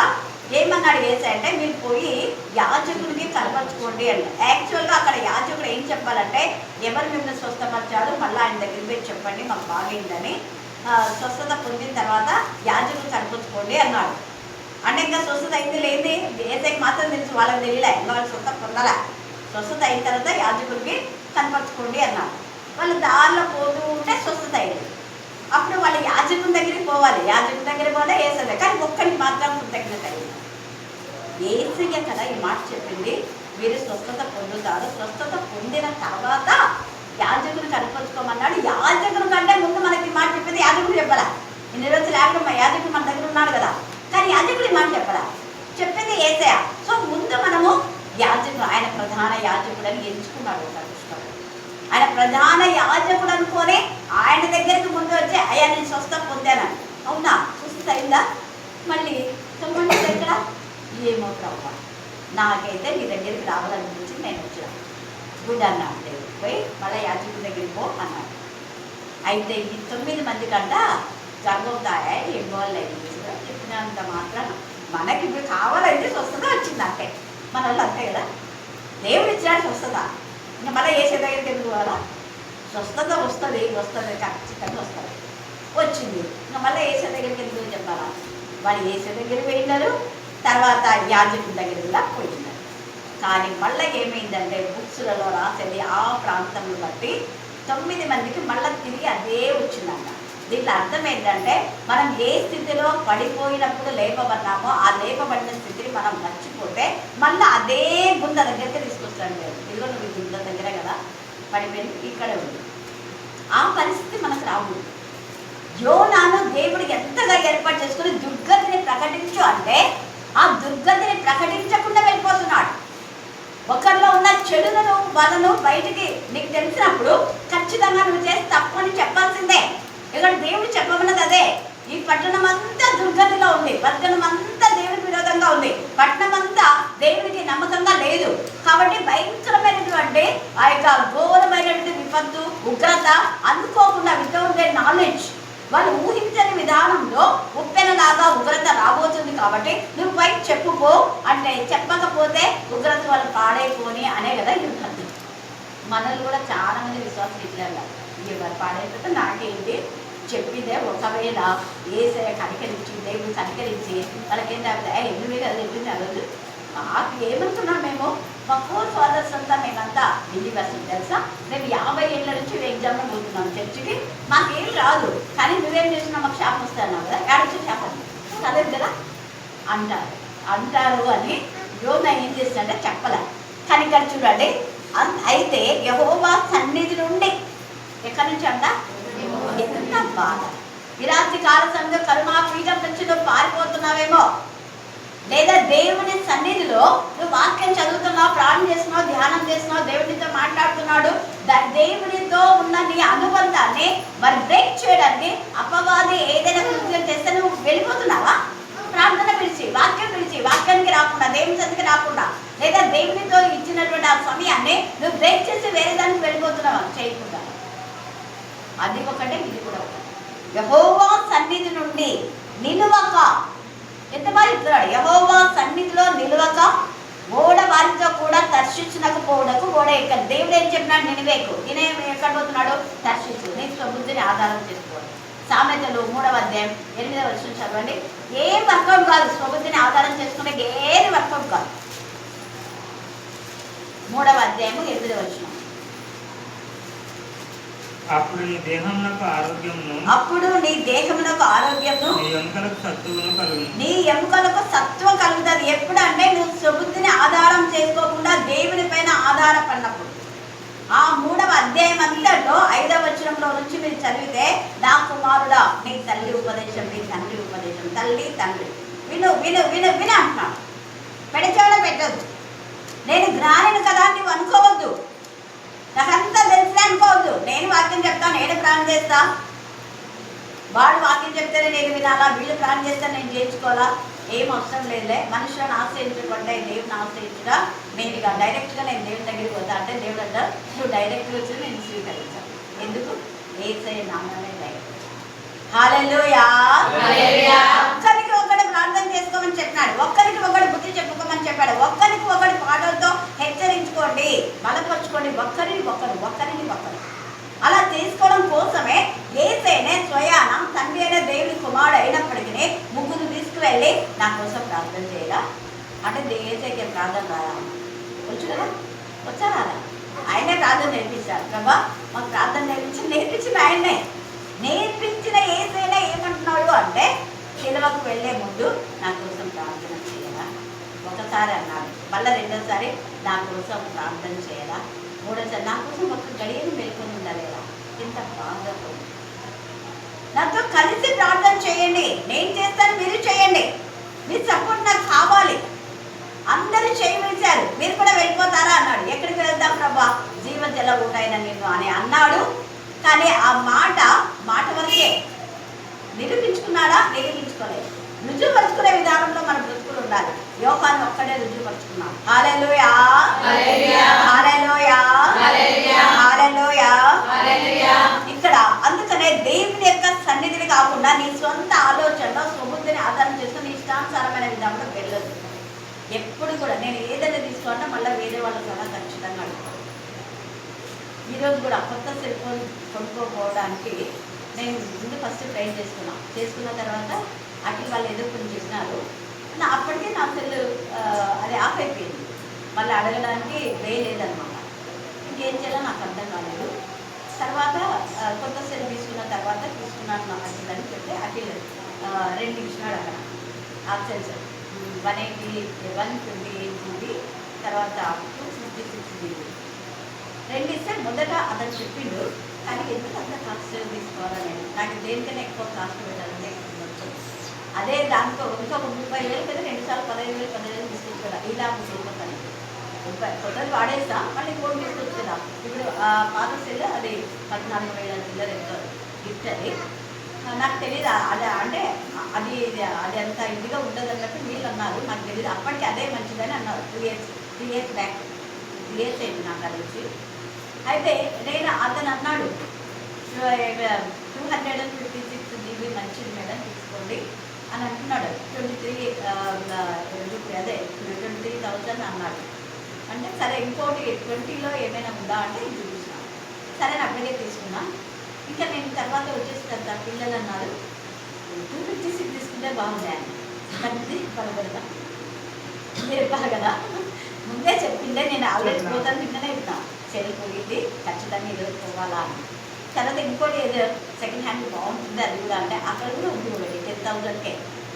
ఏమన్నాడు యేసయ్య అంటే మీరు పోయి యాజకుడికి కనపరచుకోండి అంటే. యాక్చువల్గా అక్కడ యాజకుడు ఏం చెప్పాలంటే ఎవరు మిమ్మల్ని స్వస్థపరిచారు మళ్ళీ ఆయన దగ్గరికి పోయి చెప్పండి మాకు బాగైందని. స్వస్థత పొందిన తర్వాత యాజకుడు కనపరచుకోండి అన్నాడు. అంటే ఇంకా స్వస్థత అయింది లేని యేసయ్యకి మాత్రం తెలుసు, వాళ్ళకి తెలియలే ఇంకా వాళ్ళు స్వస్థత పొందాలా. స్వస్థత అయిన తర్వాత యాజకుడికి కనపరచుకోండి అన్నారు. వాళ్ళు దారిలో పోతూ ఉంటే స్వస్థత అయింది. అప్పుడు వాళ్ళు యాజకుని దగ్గరికి పోవాలి. యాజకుని దగ్గరికి పోలే యేసయ్య కానీ ఒక్కరికి మాత్రం కృతజ్ఞత అయింది. యేసయ్య కదా ఈ మాట చెప్పింది మీరు స్వస్థత పొందుతారు. స్వస్థత పొందిన తర్వాత యాజకుని కనపరుచుకోమన్నాడు. యాజకుని కంటే ముందు మనకి మాట చెప్పింది యాజకుడు చెప్పాలా. ఇన్ని రోజులు లేకుండా యాజకుడు మన దగ్గర ఉన్నాడు కదా కానీ యాజకుడు మాట చెప్పరా? చెప్పింది యేసయ్య. సో ముందు మనము యాజకుడు ఆయన ప్రధాన యాజకుడు అని ఎంచుకున్నాడు. ఆయన ప్రధాన యాజకుడు అనుకొని ఆయన దగ్గరికి ముందు వచ్చి అయ్యా నేను స్వస్థ పొందానని. అవునా? స్వస్థత అయిందా? మళ్ళీ చెప్పండి ఎక్కడ ఏమవుతావు? నాకైతే మీ దగ్గరికి రావాలనిపించి నేను వచ్చాను. గుడ్ అన్నాడు దేవుడు. పోయి మళ్ళీ యాజకుడి దగ్గరికి పో అన్నాడు. అయితే ఈ 9 మంది కంట జరగవుతాయ ఇన్వాల్వ్ అయింది చెప్పినంత మాత్రం మనకి ఇప్పుడు కావాలంటే స్వస్థత వచ్చింది అంటే మన వాళ్ళు అంతే కదా. దేవుడు ఇచ్చాడు స్వస్థత. ఇంకా మళ్ళీ యేసయ్య దగ్గరికి ఎందుకు పోవాలా? స్వస్థత వస్తుంది ఖచ్చితంగా వస్తుంది. వచ్చింది ఇంకా మళ్ళీ యేసయ్య దగ్గరికి ఎందుకు చెప్పాలా? వాళ్ళు యేసయ్య దగ్గరికి పోయినారు, తర్వాత యాజకుడి దగ్గర కూడా పోయినారు. కానీ మళ్ళీ ఏమైందంటే బుక్స్లలో రాసేది ఆ ప్రాంతంలో బట్టి 9 మందికి మళ్ళీ తిరిగి అదే వచ్చిందంట. దీంట్లో అర్థం ఏంటంటే మనం ఏ స్థితిలో పడిపోయినప్పుడు లేపబడినామో ఆ లేపబడిన స్థితిని మనం మర్చిపోతే మళ్ళీ అదే గుంద దగ్గరికి తీసుకొస్తాడు. ఇదిగో నువ్వు గుంద దగ్గరే కదా పడిపోయింది, ఇక్కడే ఉంది. ఆ పరిస్థితి మనకు రావద్దు. కాదు. యోనాను దేవుడు ఎంతగా ఏర్పాటు చేసుకుని దుర్గతిని ప్రకటించు అంటే ఆ దుర్గతిని ప్రకటించకుండా వెళ్ళిపోతున్నాడు. ఒకరిలో ఉన్న చెడులను వలను బయటికి నీకు తెలిసినప్పుడు ఖచ్చితంగా నువ్వు చేసి తప్పు అని చెప్పాల్సిందే. ఇక్కడ దేవుడు చెప్పమన్నది అదే. ఈ పట్టణం అంతా దుర్గతిలో ఉంది, పట్టణం అంతా దేవుడికి విరోధంగా ఉంది, పట్టణం అంతా దేవుడికి నమ్మకంగా లేదు. కాబట్టి భయంకరమైనటువంటి ఆ యొక్క ఘోరమైనటువంటి విపత్తు, ఉగ్రత అందుకోకుండా వితౌట్ దే నాలెడ్జ్ వాళ్ళు ఊహించని విధానంలో ఉప్పెనలాగా ఉగ్రత రాబోతుంది. కాబట్టి నువ్వు పై చెప్పుకో అంటే చెప్పకపోతే ఉగ్రత వాళ్ళు పాడైపోని అనే కదా ఈ పద్ధతి. మనల్ని కూడా చాలా మంది విశ్వాసం ఇట్లా ఎవరు పాడైపోతే నాకేంటి చెప్పిందే. ఒకవేళ ఏసే కనికరించి దేవుడు కనికరించి వాళ్ళకేంటి ఎనిమిది కదా చెప్పింది అవ్వదు. మాకు ఏమనుకున్నాం మేము, మా 4 ఫాదర్స్ అంతా మేమంతా బిలీవర్స్ తెలుసా. మేము 50 ఏళ్ళ నుంచి ఎగ్జామ్లో పోతున్నాం చర్చికి, మాకేం రాదు. కానీ నువ్వేం చేసినా మాకు శాపం వస్తున్నావు కదా, ఏడొచ్చి శాపం చదవదు కదా అంటారు అని యోనా ఏం చేసినంటే చెప్పలే. కానీ ఇక్కడ చూడండి, అయితే యెహోవా సన్నిధి నుండి ఎక్కడి నుంచి అంట ఎంత బాధ. విరాత్రి కాల సమయంలో కరుణా పీఠం నుంచి నువ్వు పారిపోతున్నావేమో, లేదా దేవుని సన్నిధిలో నువ్వు వాక్యం చదువుతున్నావు, ప్రార్థన చేస్తున్నావు, ధ్యానం చేస్తున్నావు, దేవునితో మాట్లాడుతున్నాడు. దేవునితో ఉన్న నీ అనుబంధాన్ని మరి బ్రేక్ చేయడానికి అపవాది ఏదైనా కృత్యం చేస్తే నువ్వు వెళ్ళిపోతున్నావా? ప్రార్థన పిలిచి, వాక్యం పిలిచి, వాక్యానికి రాకుండా, దేవుని సన్నిధికి రాకుండా, లేదా దేవునితో ఇచ్చినటువంటి ఆ సమయాన్ని నువ్వు బ్రేక్ చేసి వేరే దానికి వెళ్ళిపోతున్నావా? చేయకుండా. అది ఒకటే, ఇది కూడా ఒకటి. యెహోవా సన్నిధి నుండి నిలువక, ఎంత బాగా చెప్తున్నాడు, యెహోవా సన్నిధిలో నిలువక ఓడ వారితో కూడా తర్షించునకు పోవడకు ఓడ ఎక్కడు. దేవుడు ఏం చెప్పినాడు నినివేకు, ఈయన ఎక్కడ పోతున్నాడు? తర్షించు. నీ స్వబుద్ధిని ఆధారం చేసుకోవాలి. సామెతలు 3వ అధ్యాయం 8వ వచనం చదవండి. ఏం వర్కౌట్ కాదు, స్వబుద్ధిని ఆధారం చేసుకునే ఏది వర్కౌట్ కాదు. 3వ అధ్యాయము 8వ వచనం. అప్పుడు నీ దేహమునకు ఆరోగ్యమును, నీ ఎముకలకు సత్తువును కలుగును. నీ ఎముకలకు సత్వం కలుగుతుంది. ఎప్పుడు అంటే నువ్వు స్వబుద్ధిని ఆధారం చేసుకోకుండా దేవుని పైన ఆధారపడినప్పుడు. ఆ 3వ అధ్యాయం అంతట్లో 5వ వచనంలో నుంచి మీరు చదివితే, నా కుమారుడా నీ తల్లి ఉపదేశం, నీ తండ్రి ఉపదేశం, తల్లి తండ్రి విను విను విను విను అంటున్నాడు. పెడచేవడ పెట్టద్దు. నేను జ్ఞానిని కదా నువ్వు అనుకోవద్దు, నాకంతా తెలిసి అనుకోవద్దు. నేను వాక్యం చెప్తాను, నేను ప్రాణం చేస్తా, వాడు వాక్యం చెప్తేనే నేను వినాలా, వీళ్ళు ప్రాణం చేస్తే నేను చేయించుకోవాలా, ఏం అవసరం లేదులే. మనుషులను ఆశ్రయించకుండా దేవుని ఆశ్రయించడా నేనుగా డైరెక్ట్గా నేను దేవుని దగ్గరికి పోతా అంటే దేవుడు అంటారు, నువ్వు డైరెక్ట్గా వచ్చి నేను స్వీకరించాను. ఎందుకు? యేసయ్య నామమే డైరెక్ట్. హల్లెలూయా. ఒక్కరికి ఒకటి ప్రార్థన చేసుకోమని చెప్పినాడు, ఒక్కరికి ఒకటి బుద్ధి చెప్పుకోమని చెప్పాడు, ఒక్కరికి ఒకటి పాటలతో హెచ్చరించుకోండి, బలపరుచుకోండి, ఒక్కరిని ఒకరు. అలా చేసుకోవడం కోసమే యేసయ్యనే స్వయాన తండ్రి అయిన దేవుని కుమారుడు అయినప్పటికీ ముగ్గురు తీసుకువెళ్ళి నా కోసం ప్రార్థన చేయాలా అంటే యేసయ్యకి ప్రార్థన రాదా? వచ్చు కదా, వచ్చారా? ఆయనే ప్రార్థన నేర్పించారు. ప్రభా మాకు ప్రార్థన నేర్పించిన ఆయనే. నేర్పించిన యేసయ్య ఏమంటున్నాడు అంటే, శిలువకు వెళ్ళే ముందు నా కోసం ప్రార్థన చేయాలా? ఒకసారి అన్నాడు, మళ్ళీ రెండోసారి నా కోసం ప్రార్థన చేయాలా, మూడోసారి నా కోసం ఒక గడియను మెలుకొని ఉండలేదా? ఇంత బాధతో నాతో కలిసి ప్రార్థన చేయండి, నేను చేస్తాను, మీరు చేయండి, మీ సపోర్ట్ నాకు కావాలి. అందరూ చేయవలసారు, మీరు కూడా వెళ్ళిపోతారా అన్నాడు. ఎక్కడికి వెళ్దాం ప్రభా, జీవజల ఊటైన నిన్ను అని అన్నాడు. కానీ ఆ మాట వరకే. నిరూపించుకున్నాడా? నిరూపించుకోలేదు. రుజువుపరుచుకునే విధానంలో మన బ్రతుకులు ఉండాలి. యోహాను ఒక్కడే రుజువుపరుచుకున్నాడు. హల్లెలూయా, హల్లెలూయా, హల్లెలూయా. ఇక్కడ అందుకనే దేవుని యొక్క సన్నిధిని కాకుండా నీ సొంత ఆలోచనలో స్వబుద్ధిని ఆధారం చేసుకుని నీ ఇష్టానుసారమైన విధానంలో వెళ్ళదు. ఎప్పుడు కూడా నేను ఏదైనా తీసుకుంటే మళ్ళీ వేరే వాళ్ళ ద్వారా ఖచ్చితంగా అడుగుతాను. ఈరోజు కూడా కొత్త సెల్ ఫోన్ కొనుక్కోపోవడానికి నేను ముందు ఫస్ట్ ట్రై చేసుకున్న తర్వాత అటు వాళ్ళు ఏదో కొన్ని చేసినారు. అప్పటికే నా సెల్ అది ఆఫ్ అయిపోయింది. మళ్ళీ అడగడానికి లేదనమాట. ఇంకేం చేయాలో నాకు అర్థం కాలేదు. తర్వాత కొత్త సెల్ తీసుకున్నాను నా అడ్డలని చెప్తే అటు 2 ఇచ్చినాడు అక్కడ. ఆ సెల్స్ 128 GB, తర్వాత 256 GB 2 ఇస్తే మొదట అతను చెప్పిండు. కానీ ఎందుకు అంత కాస్ట్ తీసుకోవాలని, నాకు దేనికైనా ఎక్కువ కాస్ట్ పెట్టాలంటే అదే దాంట్లో ఇంకొక 30,000 కదా 2 సార్లు 15,000 15,000 తీసుకొచ్చుకోరా ఇలా తీసుకుంటాను. కొత్తది వాడేస్తా మళ్ళీ ఇంకోటి తీసుకొచ్చుకురా. ఇప్పుడు పాత సెల్ అది 14,000 చిల్లర ఎంతో గిఫ్ట్. అది నాకు తెలియదు అది అంటే అది అంత ఇదిగా ఉండదు అన్నట్టు వీళ్ళు అన్నారు. నాకు తెలియదు, అప్పటికి అదే మంచిదని అన్నారు. 3 ఇయర్స్ బ్యాక్ 3 ఇయర్స్ అయింది నాకు అది వచ్చి. అయితే నేను అతను అన్నాడు 256 GB మంచిది మేడం తీసుకోండి అని అంటున్నాడు. 23,000 అన్నాడు. అంటే సరే ఇంకోటి 20లో ఏమైనా ఉందా అంటే ఇది చూపిస్తున్నాను. సరే నేను అప్పటికే తీసుకున్నా. ఇంకా నేను తర్వాత వచ్చేసి కదా పిల్లలు అన్నారు 256 తీసుకుంటే బాగుంది అని. మంచి పలకడదా మీరు చెప్పాలి కదా, ముందే చెప్పిందే. నేను ఆల్రెడీ పోతాను నిన్ననే చెప్తాను సెల్ పోయింది ఖచ్చితంగా ఈరోజు పోవాలా అని. తర్వాత ఇంకోటి ఏదో సెకండ్ హ్యాండ్ బాగుంటుంది అది కూడా అంటే అక్కడ కూడా ఉంది ఒకటి 10,000కే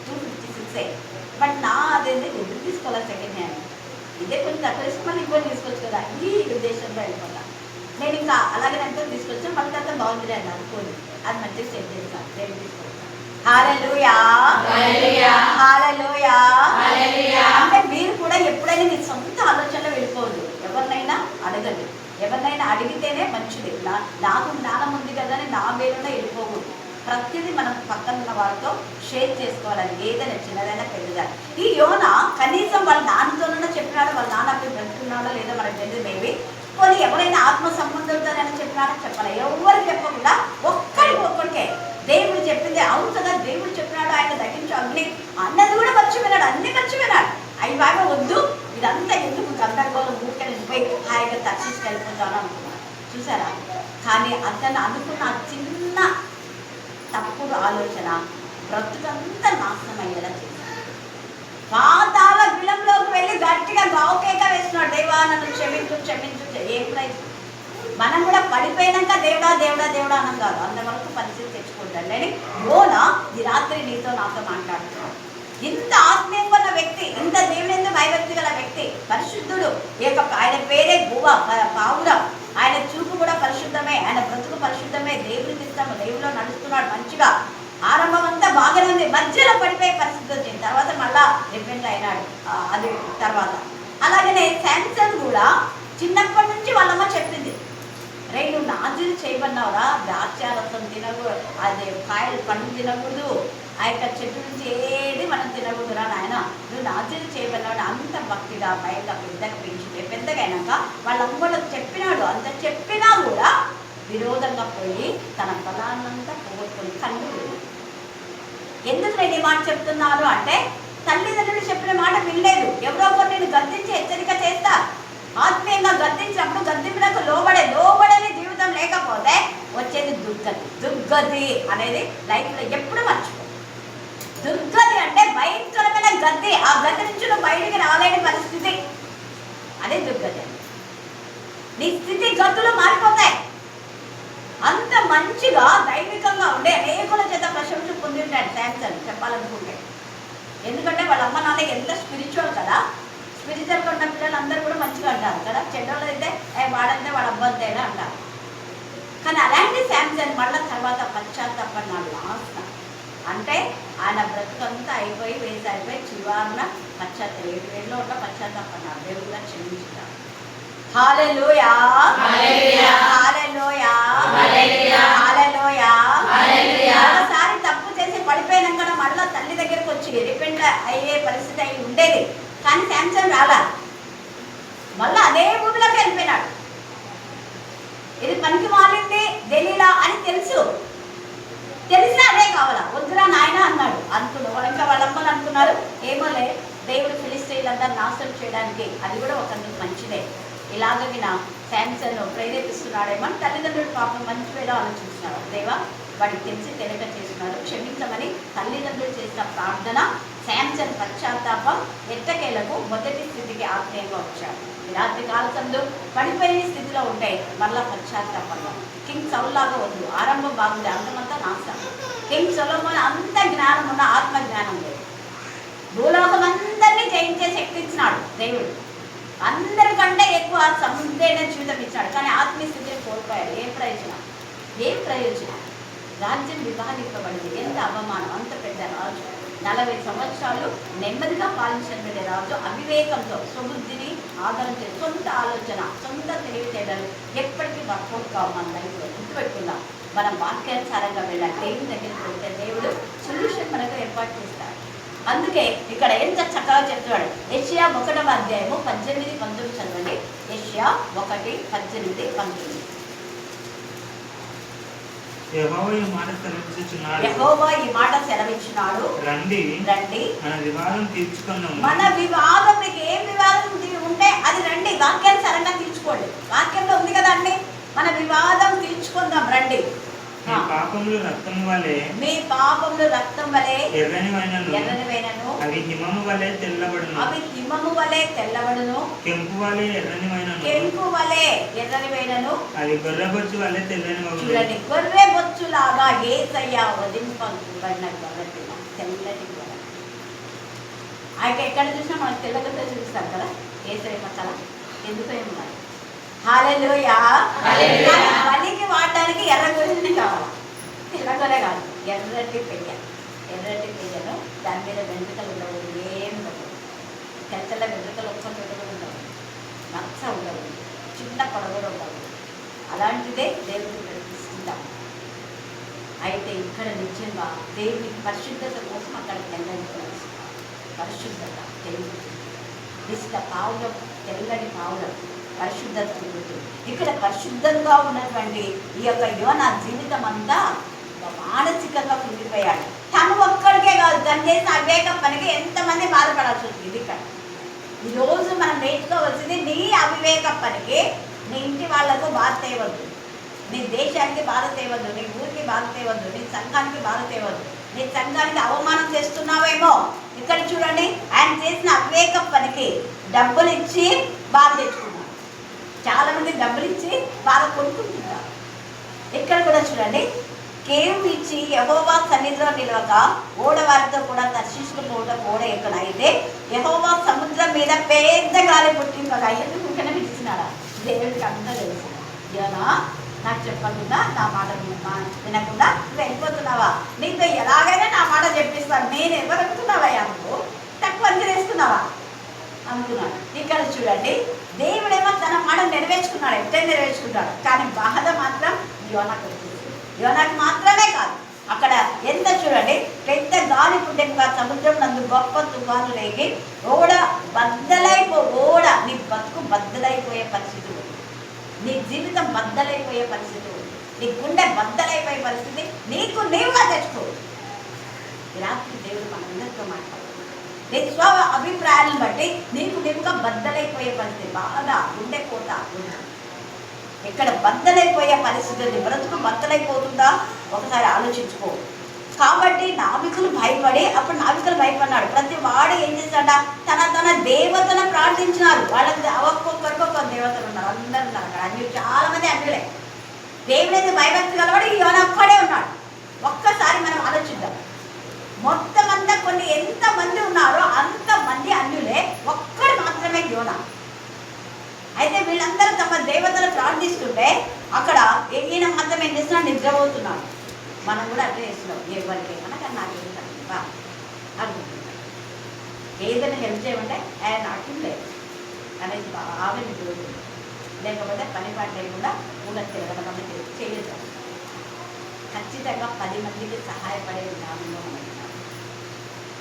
256. బట్ నా అదేంటి ఎందుకు తీసుకోవాలి సెకండ్ హ్యాండ్, ఇదే కొంచెం తక్కువ తీసుకుని మళ్ళీ ఇంకోటి తీసుకోవచ్చు కదా, ఈ ఉద్దేశంలో వెళ్ళిపోతా. నేను ఇంకా అలాగే ఎంతో తీసుకొచ్చాను. మళ్ళీ తర్వాత బాగుంది అని అనుకోండి, అది మంచిగా సెట్ చేస్తాను. నేను తీసుకొస్తాను. హల్లెలూయా హల్లెలూయా. అంటే మీరు కూడా ఎప్పుడైనా మీ సొంత ఆలోచనలో వెళ్ళిపోవద్దు. ఎవరినైనా అడగండి, ఎవరినైనా అడిగితేనే మంచిది. నాకు జ్ఞానం ఉంది కదా అని నా వేరులో వెళ్ళిపోకూడదు. ప్రతిదీ మనం పక్కన ఉన్న వారితో షేర్ చేసుకోవాలి, ఏదైనా చిన్నదైనా పెద్దదా. ఈ యోనా కనీసం వాళ్ళ నాన్నతోనైనా చెప్పినాడు, వాళ్ళ నాన్న అప్పుడు బ్రతుకున్నాడో లేదో మనకు తెలియదు. మేబీ కొన్ని ఎవరైనా ఆత్మ సంబంధంతోనైనా చెప్పినాడో చెప్పాలి. ఎవరికి చెప్పకుండా ఒక్కడికే దేవుడు చెప్పింది అవును కదా, దేవుడు చెప్పినాడు ఆయన దగ్గించు అగ్ని అన్నది కూడా మర్చిపోయినాడు, అన్ని మర్చిపోయినాడు. అవి బాగా వద్దు ఇదంతా ఎందుకు గందరగోళం ఊరికెళ్ళి పోయి హాయిగా తక్షించి వెళ్ళిపోతాను అనుకున్నాను. చూసారా, కానీ అతను అనుకున్న చిన్న తప్పుడు ఆలోచన బ్రతుకంతా నాశనం అయ్యేలా చేశాడు. పాతాళ బిలంలోకి వెళ్ళి గట్టిగా గావుకేక వేస్తున్నాడు, దేవా నన్ను క్షమించు క్షమించు. ఏం ప్రైజ్ మనం కూడా పడిపోయినాక దేవుడా దేవుడా దేవుడా అనం కాదు, అంతవరకు పరిస్థితి తెచ్చుకుంటాడు. అని యోనా ఈ రాత్రి నీతో నాతో మాట్లాడుతున్నాడు. ఇంత ఆత్మీయంగా ఉన్న వ్యక్తి, ఇంత దేవుని భయభక్తి గల వ్యక్తి, పరిశుద్ధుడు. ఆయన పేరే గువ పావురం. ఆయన చూపు కూడా పరిశుద్ధమే, ఆయన బ్రతుకు పరిశుద్ధమే. దేవుడికి ఇస్తాము, దేవుడిలో నడుస్తున్నాడు మంచిగా. ఆరంభం అంతా బాగానే ఉంది, మధ్యలో పడిపోయే పరిస్థితి వచ్చింది. తర్వాత మళ్ళా రిపెంట్ అయినాడు. అది తర్వాత అలాగనే శాంసన్ కూడా చిన్నప్పటి నుంచి వాళ్ళమ్మ చెప్పింది, రే నువ్వు నాజీలు చేయబడినావురా, ద్రాక్షారసం తినకూడదు, అది కాయలు పండు తినకూడదు, ఆ యొక్క చెట్టు నుంచి ఏది మనం తినకూడదురా నాయన, నువ్వు నాజీలు చేయబడినాడు. అంత భక్తిగా బయట పెద్దగా పెంచితే పెద్దగా అయినాక వాళ్ళ అమ్మలకు చెప్పినాడు. అంత చెప్పినా కూడా విరోధంగా పోయి తన పొలాన్నంతా పోగొట్టుకుని కళ్ళు. ఎందుకు నేను ఈ మాట చెప్తున్నాను అంటే, తల్లిదండ్రులు చెప్పిన మాట వినలేదు. ఎవరో ఒకరు నేను గద్దించి హెచ్చరిక చేస్తా. ఆత్మీయంగా గద్దించినప్పుడు గద్దింపులకు లోబడని జీవితం లేకపోతే వచ్చేది దుర్గతి అనేది లైఫ్లో ఎప్పుడు మర్చిపో. దుర్గతి అంటే భయంకరమైన గద్ది. ఆ గద్ది నుంచి నువ్వు బయటికి రాలేని పరిస్థితి, అదే దుర్గతి. నీ స్థితి గతులు మారిపోతాయి. అంత మంచిగా దైవికంగా ఉండే అనేకుల చేత ప్రశంస పొంది ఉంటాడు శాంసన్ చెప్పాలనుకుంటే. ఎందుకంటే వాళ్ళ అమ్మ నాన్నకి ఎంత స్పిరిచువల్ కదా, స్పిరిచువల్గా ఉన్న పిల్లలు అందరూ కూడా మంచిగా అంటారు కదా. చెడ్డోళ్ళు అయితే వాడంతే వాడు అబ్బంతేనా అంటారు. కానీ అలాంటి శాంసన్ మళ్ళీ తర్వాత పశ్చాత్తాపడినాడు లాస్ట్. అంటే ఆయన బ్రతుకంతా అయిపోయి వేసారిపోయి చివారున 7 ఉన్న పశ్చాత్తాపడినాడు. దేవుడుగా క్షమించుతాడు. హల్లెలూయా హల్లెలూయా హల్లెలూయా. ఒకసారి తప్పు చేసి పడిపోయినాక మళ్ళీ తల్లి దగ్గరకు వచ్చి రిపెంట్ అయ్యే పరిస్థితి అయి ఉండేది. కానీ శాంసన్ రాలా, మళ్ళీ అదే ఊరిలోకి వెళ్ళిపోయినాడు. ఇది పనికి మారింది దెలీలా అని తెలిసినా అదే కావాలా, వద్దురా నాయన అన్నాడు. అనుకున్నాడు ఇంకా వాళ్ళమ్మలు అనుకున్నారు ఏమోలే దేవుడు ఫిలిస్తీన్లందరూ నాశనం చేయడానికి, అది కూడా ఒక మంచిదే. ఇలాగగిన శాంసన్ ప్రేరేపిస్తున్నాడేమో తల్లిదండ్రులు పాపం మంచి వేలో ఆలోచిస్తున్నారు. దేవా వాడికి తెలిసి తెలియక చేస్తున్నారు, క్షమించమని తల్లిదండ్రులు చేసిన ప్రార్థన. శాంసన్ పశ్చాత్తాపం ఎట్టకేలకు మొదటి స్థితికి ఆత్మీయంగా వచ్చాడు. రాత్రి కాలకంలో పడిపోయిన స్థితిలో ఉంటాయి, మళ్ళా పశ్చాత్తాపంలో. కింగ్ సౌల్ లాగా వద్దు, ఆరంభం బాగుంది, అంతమంతా నాశనం. కింగ్ సొలొమోన్ అంత జ్ఞానం ఉన్న ఆత్మ జ్ఞానం లేదు. భూలోకం అందరినీ జయించే శక్తి ఇచ్చినాడు దేవుడు, అందరికంటే ఎక్కువ సముద్రైన జీవితం ఇచ్చాడు. కానీ ఆత్మీయ స్థితిని కోల్పోయాడు. ఏ ప్రయోజనం? ఏం ప్రయోజనం? రాజ్యం విభాగింపబడింది. ఎంత అవమానం! అంత పెద్ద రాజు 40 సంవత్సరాలు నెమ్మదిగా పాలించినటువంటి రాజు అవివేకంతో స్వబుద్ధిని ఆదరించే సొంత ఆలోచన, సొంత తెలివితేటలు ఎప్పటికీ వర్కౌట్ కావు. మన లైఫ్లో గుర్తుపెట్టుకుందాం. మనం వాక్యానుసారంగా వెళ్ళాలి. దేవుని దగ్గరికి వెళ్తే దేవుడు సొల్యూషన్ మనకు ఏర్పాటు చేస్తాడు. అందుకే ఇక్కడ ఎంత చక్కగా చెప్తున్నాడు. యెషయా 1వ అధ్యాయము 18, 19 చదవండి. యెషయా 1:18-19. యెహోవా ఈ మాట సెలవిచ్చుచున్నాడు. యెహోవా ఈ మాట సెలవిచ్చినాడు, రండి రండి మన వివాదం తీర్చుకుందాము. మన వివాదం, మీకు ఏం వివాదం ఉంటే అది రండి, వాక్యానుసారంగా తీర్చుకోండి. వాక్యంలో ఉంది కదా అండి, మన వివాదం తీర్చుకుందాం రండి. మీ పాపములు రక్తం వలె, మీ పాపములు రక్తం వలె ఎర్రనివైనను అవి హిమము వలె తెల్లబడును. అవి హిమము వలె తెల్లబడును. కెంపు వలె ఎర్రనివైనను, కెంపు వలె ఎర్రనివైనను అవి గొర్రెబొచ్చు వలె తెల్లనివగును. చూడండి, గొర్రె బొచ్చులాగా యేసయ్య వధింపబడిన గొర్రెపిల్ల, తెల్లటి గొర్రె. ఆయన ఎక్కడ చూసినా మనకు తెల్లగొర్రె చూపిస్తారు కదా యేసయ్య పక్కన. ఎందుకు ఏమో మరి. హల్లెలూయా. బలికి వాడడానికి ఎర్ర గొర్రెని కావాలి, తెల్ల గొర్రె కాదు. ఎర్రటి పెయ్య, ఎర్రటి పెయ్యను, దాని మీద వెంట్రుకలు ఉండవు, ఏం ఉండవు. తెల్ల వెంట్రుకలు ఒక్కటి కూడా ఉండవు, మచ్చ ఉండవు, చిన్న పొడవులు ఉండవు. అలాంటిదే దేవుడికి ప్రతిష్ఠిస్తాం. అయితే ఇక్కడ నిజంగా దేవుని పరిశుద్ధత కోసం అక్కడ తెల్లని పరిశుద్ధత తెలుగు పావులం, తెల్లటి పావులం పరిశుద్ధత ఉంటుంది. ఇక్కడ పరిశుద్ధంగా ఉన్నటువంటి ఈ యొక్క యోనా జీవితం అంతా మానసికంగా కుంగిపోయాడు. తను ఒక్కడికే కాదు, తను చేసిన అవివేకం పనికి ఎంతమంది బాధపడాల్సి వచ్చింది. ఇది ఇక్కడ ఈరోజు మనం నేర్చుకోవాల్సింది, నీ అవివేక పనికి నీ ఇంటి వాళ్లకు బాధ తేవద్దు, నీ దేశానికి బాధ తేవద్దు, నీ ఊరికి బాధ తేవద్దు, నీ సంఘానికి బాధ తేవద్దు. నీ సంఘానికి అవమానం చేస్తున్నావేమో. ఇక్కడ చూడండి, ఆయన చేసిన అవివేక పనికి డబ్బులు ఇచ్చి బాధ తెచ్చుకున్నాడు. చాలా మంది డబ్బులు ఇచ్చి బాధ కొనుక్కుంటున్నారు. ఇక్కడ కూడా చూడండి, కేవ్ ఇచ్చి యెహోవా సన్నిధిలో నిలవక ఓడవారితో కూడా తర్షీషుకు పోవడం ఓడ ఎక్కడ. అయితే యెహోవా సముద్రం మీద పెద్ద గాలి పుట్టింపగా ఎందుకు విడిచినాడా? దేవుడికి అంతా తెలుసు. యోనా, నాకు చెప్పకుండా నా మాట వినకుండా నువ్వు వెళ్ళిపోతున్నావా? నీతో ఎలాగైనా నా మాట చెప్పిస్తాను, నేను ఎవరు అనుకున్నావయ్యా? నువ్వు తక్కువ అంచనేస్తున్నావా అనుకున్నాడు. ఇక్కడ చూడండి, దేవుడేమో తన మాట నెరవేర్చుకున్నాడు, ఎట్లయినా నెరవేర్చుకుంటాడు. కానీ బాధ మాత్రం యోనాకు వచ్చింది. యోనాకు మాత్రమే కాదు, అక్కడ ఎంత చూడండి, పెద్ద గాలి పుట్టెంగా సముద్రం నందు గొప్ప తుఫాను రేగి ఓడ నీ బతుకు బద్దలైపోయే పరిస్థితి ఉంది, నీ జీవితం బద్దలైపోయే పరిస్థితి ఉంది, నీ గుండె బద్దలైపోయే పరిస్థితి నీకు నీవుగా తెచ్చుకో. ఈ రాత్రి దేవుడు మనందరితో మాట్లాడు. నీ స్వ అభిప్రాయాలను బట్టి నీకు నీవుగా బద్దలైపోయే పరిస్థితి, బాగా గుండె కోత. ఇక్కడ బద్దలైపోయే పరిస్థితి ఉంది. బ్రతుకు బద్దలైపోతుందా? ఒకసారి ఆలోచించుకో. కాబట్టి నావికులు భయపడి, అప్పుడు నావికులు భయపడినాడు. ప్రతి వాడు ఏం చేశాడ? తన దేవతను ప్రార్థించినారు. వాళ్ళకి ఒక్కొక్కరికి ఒక్కొక్క దేవతలు ఉన్నారు, అందరూ ఉన్నారు అక్కడ. అన్ని చాలా మంది అన్యులే. దేవుడైతే భయభక్తి గలవాడు, యోనా ఒక్కడే ఉన్నాడు. ఒక్కసారి మనం ఆలోచిద్దాం. మొత్తం అంతా ఎంతమంది ఉన్నారో అంతమంది అన్యులే, ఒక్కడు మాత్రమే యోనా. అయితే వీళ్ళందరూ తమ దేవతను ప్రార్థిస్తుంటే అక్కడ ఈయన మాత్రం ఏం చేస్తున్నాడు? నిద్రపోతున్నాడు. మనం కూడా అట్లా చేస్తున్నాం. ఎవరికి కనుక నాకేం తక్కువ అనుకుంటున్నాడు. ఏదైనా హెల్ప్ చేయమంటే ఆయన నాకేం లేదు అనేది బాగా నిద్రపోతుంది. లేకపోతే పని పాట లేకుండా కూడా తిరగడం చేయొచ్చు. ఖచ్చితంగా 10 మందికి సహాయపడే విధానంలో ఉన్నాడు.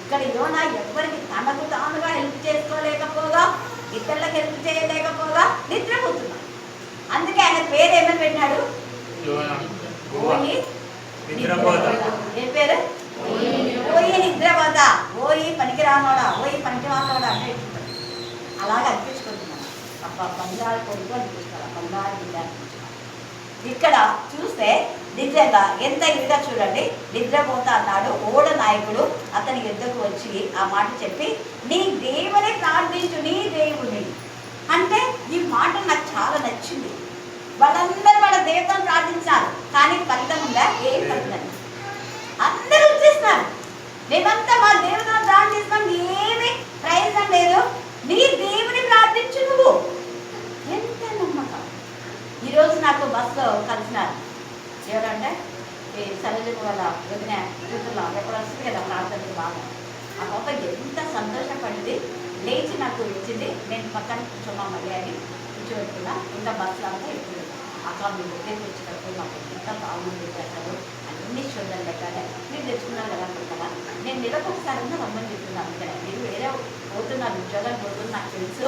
ఇక్కడ యోనా ఎవరికి తనకు తానుగా హెల్ప్ చేసుకోలేకపోగా, ఇతరులకు హెల్ప్ చేయలేకపోగా నిద్రపోతున్నాడు. అందుకే ఆయన పేరు ఏమని పెట్టినాడు? ఏ పేరు? ఓయి నిద్రపోత, ఓయి పనికి రానోడా, ఓయి పనికి రానోడా అంటే అలాగే అనిపించుకుంటున్నాడు. అబ్బా బంగారు కొడుకు అనిపిస్తాడు, బంగారు బిడ్డ అనిపించున్నాడు. ఇక్కడ చూస్తే నిజంగా ఎంత ఇదిగా చూడండి, నిద్రపోతా అన్నాడు. ఓడ నాయకుడు అతని యుద్ధకు వచ్చి ఆ మాట చెప్పి, నీ దేవుని ప్రార్థించు, నీ దేవుని అంటే ఈ మాట నాకు చాలా నచ్చింది. వాళ్ళందరూ వాళ్ళ దేవతను ప్రార్థించారు, కానీ ఫలితం ఉందా? ఏం ఫలితం? అందరూ వచ్చేస్తున్నారు. మేమంతా మా దేవతను ప్రార్థిస్తాం, ఏమి ప్రయోజనం లేదు. నీ దేవుని ప్రార్థించు నువ్వు. ఎంత నమ్మకం! ఈరోజు నాకు బస్సులో కలిసినారు. ఎవరైనా అంటే ఈ సరోజన వల్ల వదిన కూతుర్లో ఎప్పుడు వస్తుంది కదా ప్రార్థనకు బాగా. ఆ పాప ఎంత సంతోషపడింది, లేచి నాకు ఇచ్చింది. నేను పక్కన కూర్చోమా మళ్ళీ అని కూర్చోబెట్టుకున్నా. ఇంకా బస్సులో అంతా ఇప్పుడు అక్క మీ దగ్గరికి వచ్చినప్పుడు మాకు ఎంత బాగుంది అసలు అన్ని చూడడం లెక్కనే మీరు తెచ్చుకున్నారు కదా అనుకుంటారా. నేను నెలకు ఒకసారి రమ్మని చెప్తున్నాను. ఇక్కడ మీరు వేరే పోతున్నారు, ఉద్యోగాలు పోతున్నారు నాకు తెలుసు,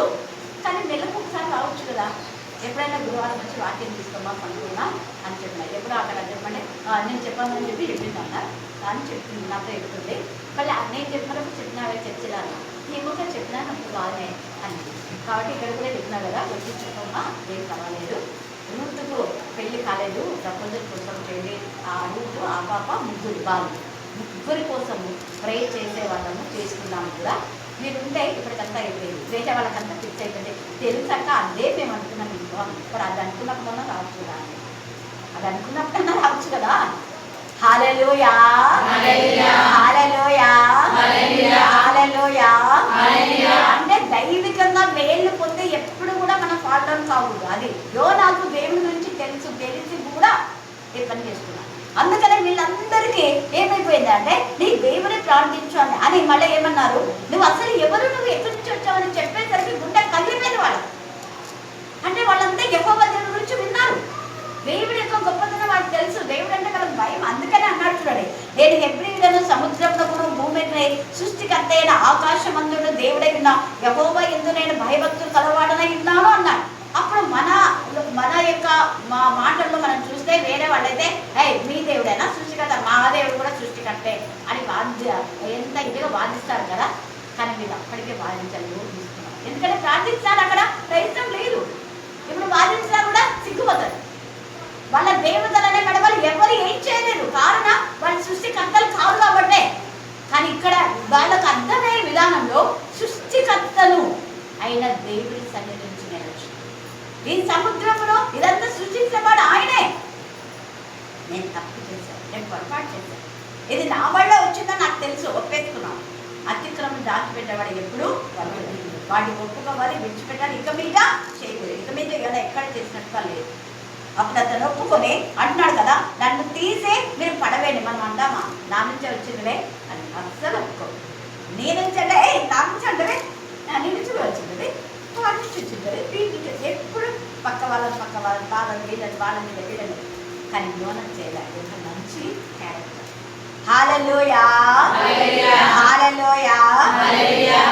కానీ నెలకు ఒకసారి రావచ్చు కదా. ఎప్పుడైనా గురువారం వచ్చి వాక్యం తీసుకోమా అనుకున్నా అని చెప్పిన. ఎప్పుడు అక్కడ చెప్పండి నేను చెప్పామని చెప్పింది అన్న అని చెప్తుంది, నాతో చెప్తుంది. మళ్ళీ నేను చెప్పినప్పుడు చెప్పినావే చర్చలా నీకు కూడా చెప్పినా నాకు బాగానే అని. కాబట్టి ఇక్కడ కూడా చెప్పినా కదా, వచ్చి చెప్పమ్మా ఏం కావాలేదు. రూతుకు పెళ్లి కాలేదు, ప్రపోజల్ కోసం పెళ్ళి ఆ రూతు ఆ పాప ముగ్గురు ముగ్గురి కోసము ప్రే చేసే వాళ్ళము చేసుకున్నాము కూడా. మీరు ఉంటే ఇప్పటికంతా అయిపోయింది, వేరే వాళ్ళకంతా ఫిక్స్ అయిపోయింది. తెలుసాక అదే మేము అనుకున్నాం ఇంట్లో. ఇప్పుడు అది అనుకున్నప్పుడన్నా రావచ్చు కదా, అది అనుకున్నప్పుడన్నా రావచ్చు కదా. హల్లెలూయా హల్లెలూయా హల్లెలూయా. అంటే దైవికంగా మేలు పొంది ఎప్పుడు కూడా మనం ఫాల్ డౌన్ కావద్దు. అది నాకు దేవుడి గురించి తెలిసి కూడా ఏ పని చేస్తున్నాను. అందుకనే వీళ్ళందరికీ ఏమైపోయింది అంటే నీ దేవుని ప్రార్థించు అని మళ్ళీ ఏమన్నారు, నువ్వు అసలు నువ్వు ఎక్కడి నుంచి వచ్చావని చెప్పేసరికి గుండె కదిలిపోయింది వాళ్ళు. అంటే వాళ్ళంతా యెహోవా దేవుడి గురించి విన్నారు, దేవుడి యొక్క గొప్పతనం వాళ్ళకి తెలుసు, దేవుడు అంటే వాళ్ళకి భయం. అందుకనే అన్నాడు చూడండి, నేను హెబ్రీయులను సముద్రమునకును భూమిని సృష్టికర్త అయిన ఆకాశమందును దేవుడై ఉన్నా యెహోవా యందు నేను భయభక్తులు కలవాడనై ఉన్నాను అన్నాడు. అప్పుడు మన యొక్క మాటల్లో మనం చూస్తే వేరే వాళ్ళైతే మీ దేవుడైనా సృష్టికర్త, మా దేవుడు కూడా సృష్టికర్తే అని ఎంత ఇదిగా వాదిస్తారు కదా. కానీ మీరు అప్పటికే వాదించాలి, తీసుకున్నారు. ఎందుకంటే ప్రార్థించాలి, అక్కడ ప్రయత్నం లేదు. ఇప్పుడు వాదించినా కూడా సిగ్గుపోతారు. వాళ్ళ దేవతలనే వాళ్ళు ఎవరు ఏం చేయలేరు, కారణం వాళ్ళ సృష్టికర్తలు కాదు కాబట్టే. కానీ ఇక్కడ వాళ్ళకు అర్థమయ్యే విధానంలో సృష్టికర్తను అయిన దేవుడి సన్నిధించి నేనొచ్చు. ఈ సముద్రంలో ఇదంతా సృష్టించేవాడు ఆయనే. నేను తప్పు చేశాను, నేను పొరపాటు చేశాను, ఇది నా వల్ల వచ్చిందని నాకు తెలుసు, ఒప్పేసుకున్నాను. అతిక్రమం దాచిపెట్టేవాడు ఎప్పుడు వాడిని ఒప్పుకోవాలి, విడిచిపెట్టాలి. ఇక మీద చేయకూడదు, ఇక మీద ఇలా ఎక్కడ చేసినట్టుగా లేదు. అప్పుడు అతను ఒప్పుకొని అంటున్నాడు కదా, నన్ను తీసే మీరు పడవేయండి. మనం అంటామా నా నుంచే వచ్చిందివే అని? అస్సలు ఒప్పుకో. నీ నుంచి అంటే నా నుంచి అంటవే, నీ నుంచి వచ్చింది, వాడి నుంచి వచ్చింది, వీటి ఎప్పుడు పక్క వాళ్ళని వాళ్ళని వీళ్ళని. కానీ యోనం చేయలేదు, మంచి క్యారెక్టర్. హల్లెలూయా హల్లెలూయా.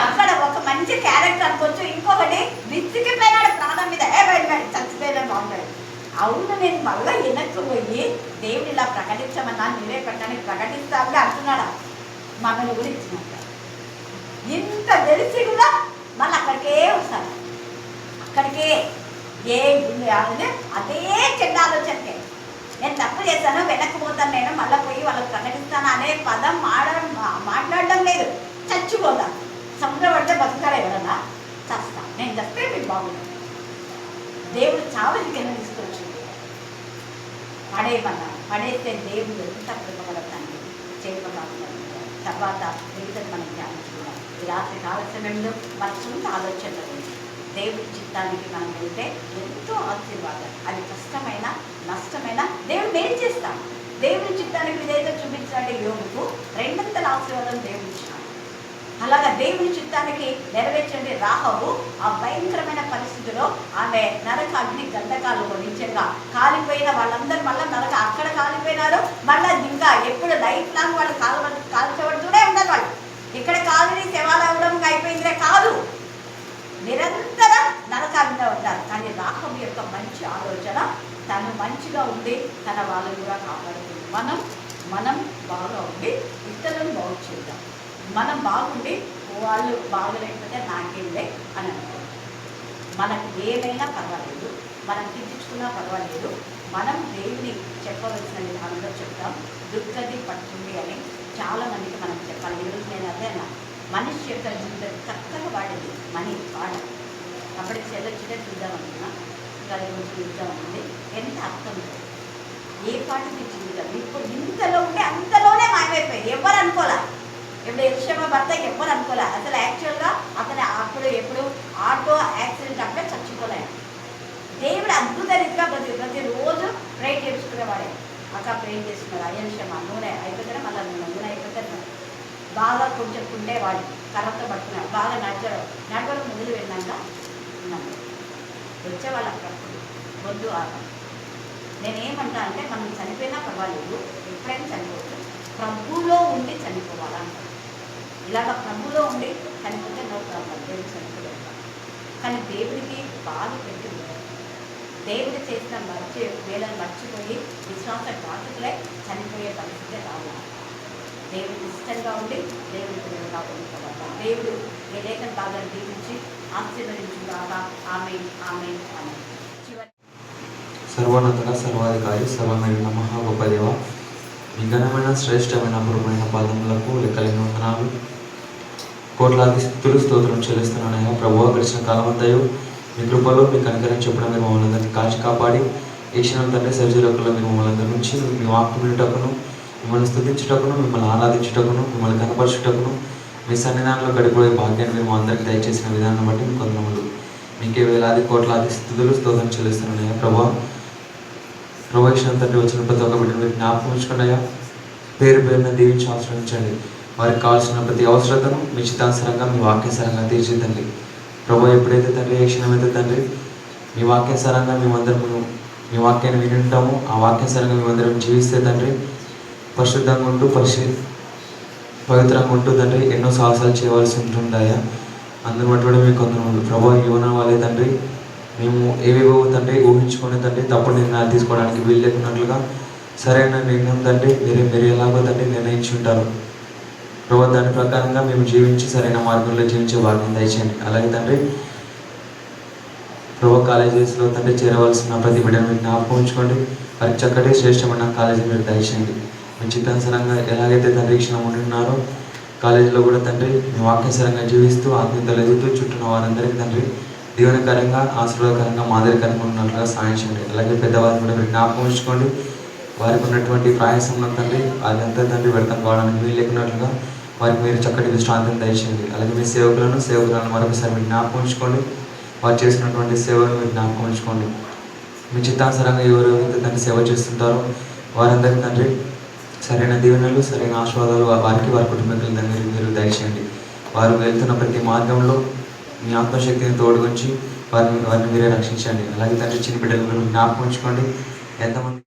అక్కడ ఒక మంచి క్యారెక్టర్ అనుకోవచ్చు. ఇంకొకటి విసిగిపోయినాడు ప్రాణం మీద, చచ్చిపోయినా బాగుంటాడు. అవును, నేను మళ్ళీ వెనక్కి పోయి దేవుడు ఇలా ప్రకటించమన్నా నీవే పెట్టని ప్రకటిస్తావులే అంటున్నాడా మనల్ని గురించి. ఇంత తెలిసి కూడా మళ్ళీ అక్కడికే వస్తాను, అక్కడికే ఏ అదే చెడ్డ ఆలోచనకే. నేను తప్పు చేశాను, వెనక్కి పోతాను, నేను మళ్ళీ పోయి వాళ్ళకి ప్రకటిస్తాను అనే పదం మాట్లాడడం లేదు. చచ్చిపోతాను, సముద్రం పడితే బతుకుతాడు ఎవరన్నా, చస్తా. నేను చస్తే మీకు బాగుంది. దేవుడు చావుకి కింద తీసుకొచ్చి పడేస్తే దేవుడు ఎంత కృపగలుగుతాను చేయగలుగుతాను. తర్వాత మిగతాది మనం ధ్యానించుకోవాలి. ఈ రాత్రి కావలసిన మన సొంత ఆలోచనలు దేవుడి చిత్తానికి మనం వెళ్తే ఎంతో ఆశీర్వాదం. అది కష్టమైన నష్టమైన దేవుడు మేలు చేస్తాం. దేవుడి చిత్తానికి విధేయత చూపించాలంటే యోగుకు రెండంతల ఆశీర్వాదం దేవుడు ఇచ్చినాడు. అలాగా దేవుని చిత్తానికి నెరవేర్చండి రాహాబు ఆ భయంకరమైన పరిస్థితిలో ఆమె నరక అగ్ని గంధకాలు నిత్యంగా కాలిపోయిన వాళ్ళందరూ మళ్ళీ నరక అక్కడ కాలిపోయినారు. మళ్ళీ ఇంకా ఎప్పుడు లైఫ్ లాంగ్ వాళ్ళు కాల్చబడుతూనే ఉన్నారు. వాళ్ళు ఇక్కడ కాలుని శవాలవడం అయిపోయిందే కాదు, నిరంతరం నరకాగ్నిలో ఉంటారు. కానీ రాహాబు యొక్క మంచి ఆలోచన, తను మంచిగా ఉండి తన వాళ్ళని కూడా కాపాడుతుంది. మనం బాగా ఉండి ఇతరులను బాగు చేద్దాం. మనం బాగుండి వాళ్ళు బాగలేకపోతే నాకేంలే అని అనుకోండి. మనకు ఏమైనా పర్వాలేదు, మనం తీర్చుకున్నా పర్వాలేదు, మనం దేవుని చెప్పవలసిన విధానంలో చెప్తాం. దుర్గతి పడుతుంది అని చాలామందికి మనం చెప్పాలి. ఈరోజు నేను అదే అన్నా, మనిషి యొక్క జీవితం చక్కగా వాడేది మనీ వాడాలి. అప్పటికి చెల్లొచ్చితే చూద్దాం అనుకున్నా, ఇంకా రోజు చూద్దాం అనుకుంది. ఎంత అర్థం లేదు ఏ పాటికి జీవితం ఇప్పుడు ఇంతలో ఉంటే అంతలోనే మాయమైపోయింది. ఎవరు అనుకోలే. ఇప్పుడు యెషయా భర్త ఎవరు అనుకోలే అసలు. యాక్చువల్గా అతను అప్పుడు ఎప్పుడు ఆటో యాక్సిడెంట్ అప్పుడే చచ్చిపోలేదు. దేవుడు అద్భుత రీతిగా ప్రతిరోజు ప్రే చేసుకునేవాడే. అక్క పెయింట్ చేస్తున్నారు అయ్యంశం నూనె అయిపోతే మళ్ళీ నూనె అయిపోతే బాగా కొంచెం కుండేవాడు కర్రతో పట్టుకున్నాడు బాగా నడవడం మొదలు వెళ్ళాక ఉన్నాను వచ్చేవాళ్ళు అప్పుడప్పుడు వద్దు నేనేమంటా అంటే మనం చనిపోయినా పర్వాలేదు ఎప్పుడైనా చనిపోవచ్చు ప్రభువులో ఉండి చనిపోవాలంట ఇలాగ ప్రభువులో ఉండి చనిపోతే నో ప్రాబ్లం దేవుడు చనిపోలేదు కానీ దేవుడికి బాధ పెట్టింది దేవుడు చేసిన వేళను మర్చిపోయి విశ్వాసఘాతకులే చనిపోయే పరిస్థితి రావాలి దేవుడికి ఇష్టంగా ఉండి దేవుడి పిల్లలుగా ఉండిపోవాలి దేవుడు ఏ లేఖన భాగాన్ని దీవించి ఆశీర్వదించుగాక ఆమె ఆమె ఆమె చివరి సర్వోన్నతుల సర్వాధికారి సర్వమైన మహా గొప్ప దేవ మీ ఘనమైన శ్రేష్టమైన అపూర్వమైన పాదములకు లెక్కలేని వందనాలు కోట్లాది స్థుతులు స్తోత్రం చెల్లిస్తున్నానయ్యా ప్రభువా గడిచిన కాలం అంతయు మీ కృపలో మీ కనికరం చెప్పడం మీరు మమ్మల్ని అందరినీ కాచి కాపాడి ఈ క్షణం తండ్రి సర్జీలకుల్లో మీరు మమ్మల్ని అందరి నుంచి మీ వాక్కు వినుటకును మిమ్మల్ని స్తుతించుటకును మిమ్మల్ని ఆరాధించుటకును మిమ్మల్ని కనపరచుటకును మీ సన్నిధానంలో గడిపోయే భాగ్యాన్ని మీరు మా అందరికీ దయచేసిన విధానం బట్టి మీకు వందనములు మీకే వేలాది కోట్లాది స్థుతులు స్తోత్రం చెల్లిస్తున్నానయ్యా ప్రభా క్షణం తండ్రి వచ్చిన ప్రతి ఒక్క బిడ్డను మీరు జ్ఞాపకం ఉంచుకున్నాయా పేరు పేరున దీవించి ఆశ్రయించండి వారికి కావాల్సిన ప్రతి అవసరతను మీ చిత్తానుసారంగా మీ వాక్యానుసారంగా తీర్చిదండి ప్రభు ఎప్పుడైతే తండ్రి ఏ క్షణమైతే తండ్రి మీ వాక్యానుసారంగా మేమందరము మీ వాక్యాన్ని విని ఉంటాము ఆ వాక్యానుసారంగా మేమందరం జీవిస్తే తండ్రి పరిశుద్ధంగా ఉంటూ పవిత్రంగా ఉంటూ తండ్రి ఎన్నో సాహసాలు చేయవలసి ఉంటుంటాయా అందరి బట్టి కూడా మీకు కొందరు ప్రభు యువన వాళ్ళే తండ్రి మేము ఏవేవో తండ్రి ఊహించుకునే తండ్రి తప్పుడు నిర్ణయాలు తీసుకోవడానికి వీలు లేకున్నట్లుగా సరైన నిర్ణయం తండ్రి మీరు ఎలాగో తండ్రి నిర్ణయించి ఉంటారు ప్రభు దాని ప్రకారంగా మేము జీవించి సరైన మార్గంలో జీవించే భాగ్యం దయచేయండి అలాగే తండ్రి ప్రభు కాలేజెస్లో తండ్రి చేరవలసిన ప్రతి బిడ్డను మీరు జ్ఞాపకం ఉంచుకోండి వారికి చక్కటి శ్రేష్టమైన కాలేజీ మీరు దయచేయండి మీ చిత్తానుసారంగా ఎలాగైతే తండ్రి క్షణం ఉంటున్నారో కాలేజీలో కూడా తండ్రి మీ వాక్యానుసారంగా జీవిస్తూ ఆత్మీయతలు ఎదుగుతూ చుట్టూన్న వారందరికీ తండ్రి దీవెనకరంగా ఆశీర్వాదకరంగా మాదిరికరంగా ఉన్నట్లుగా సాయం చేయండి అలాగే పెద్దవారిని కూడా మీరు జ్ఞాపకం ఉంచుకోండి వారికి ఉన్నటువంటి ప్రయాసంలో తండ్రి అదంతా తండ్రి వ్యర్థం కావడానికి వీలు లేకున్నట్లుగా వారికి మీరు చక్కటి విశ్రాంతిని దయచేయండి అలాగే మీ సేవకులను మరొకసారి మీరు జ్ఞాపకం ఉంచుకోండి వారు చేసినటువంటి సేవను మీరు జ్ఞాపకం ఉంచుకోండి మీ చిత్తానుసారంగా ఎవరైతే తండ్రి సేవ చేస్తుంటారో వారందరికీ తండ్రి సరైన దీవెనలు సరైన ఆశీర్వాదాలు వారికి వారి కుటుంబీకుల దగ్గర మీరు దయచేయండి వారు వెళ్తున్న ప్రతి మార్గంలో మీ ఆత్మశక్తిని తోడుగుంచి వారిని మీరే రక్షించండి అలాగే తండ్రి చిన్న బిడ్డలను జ్ఞాపకం ఉంచుకోండి ఎంతమంది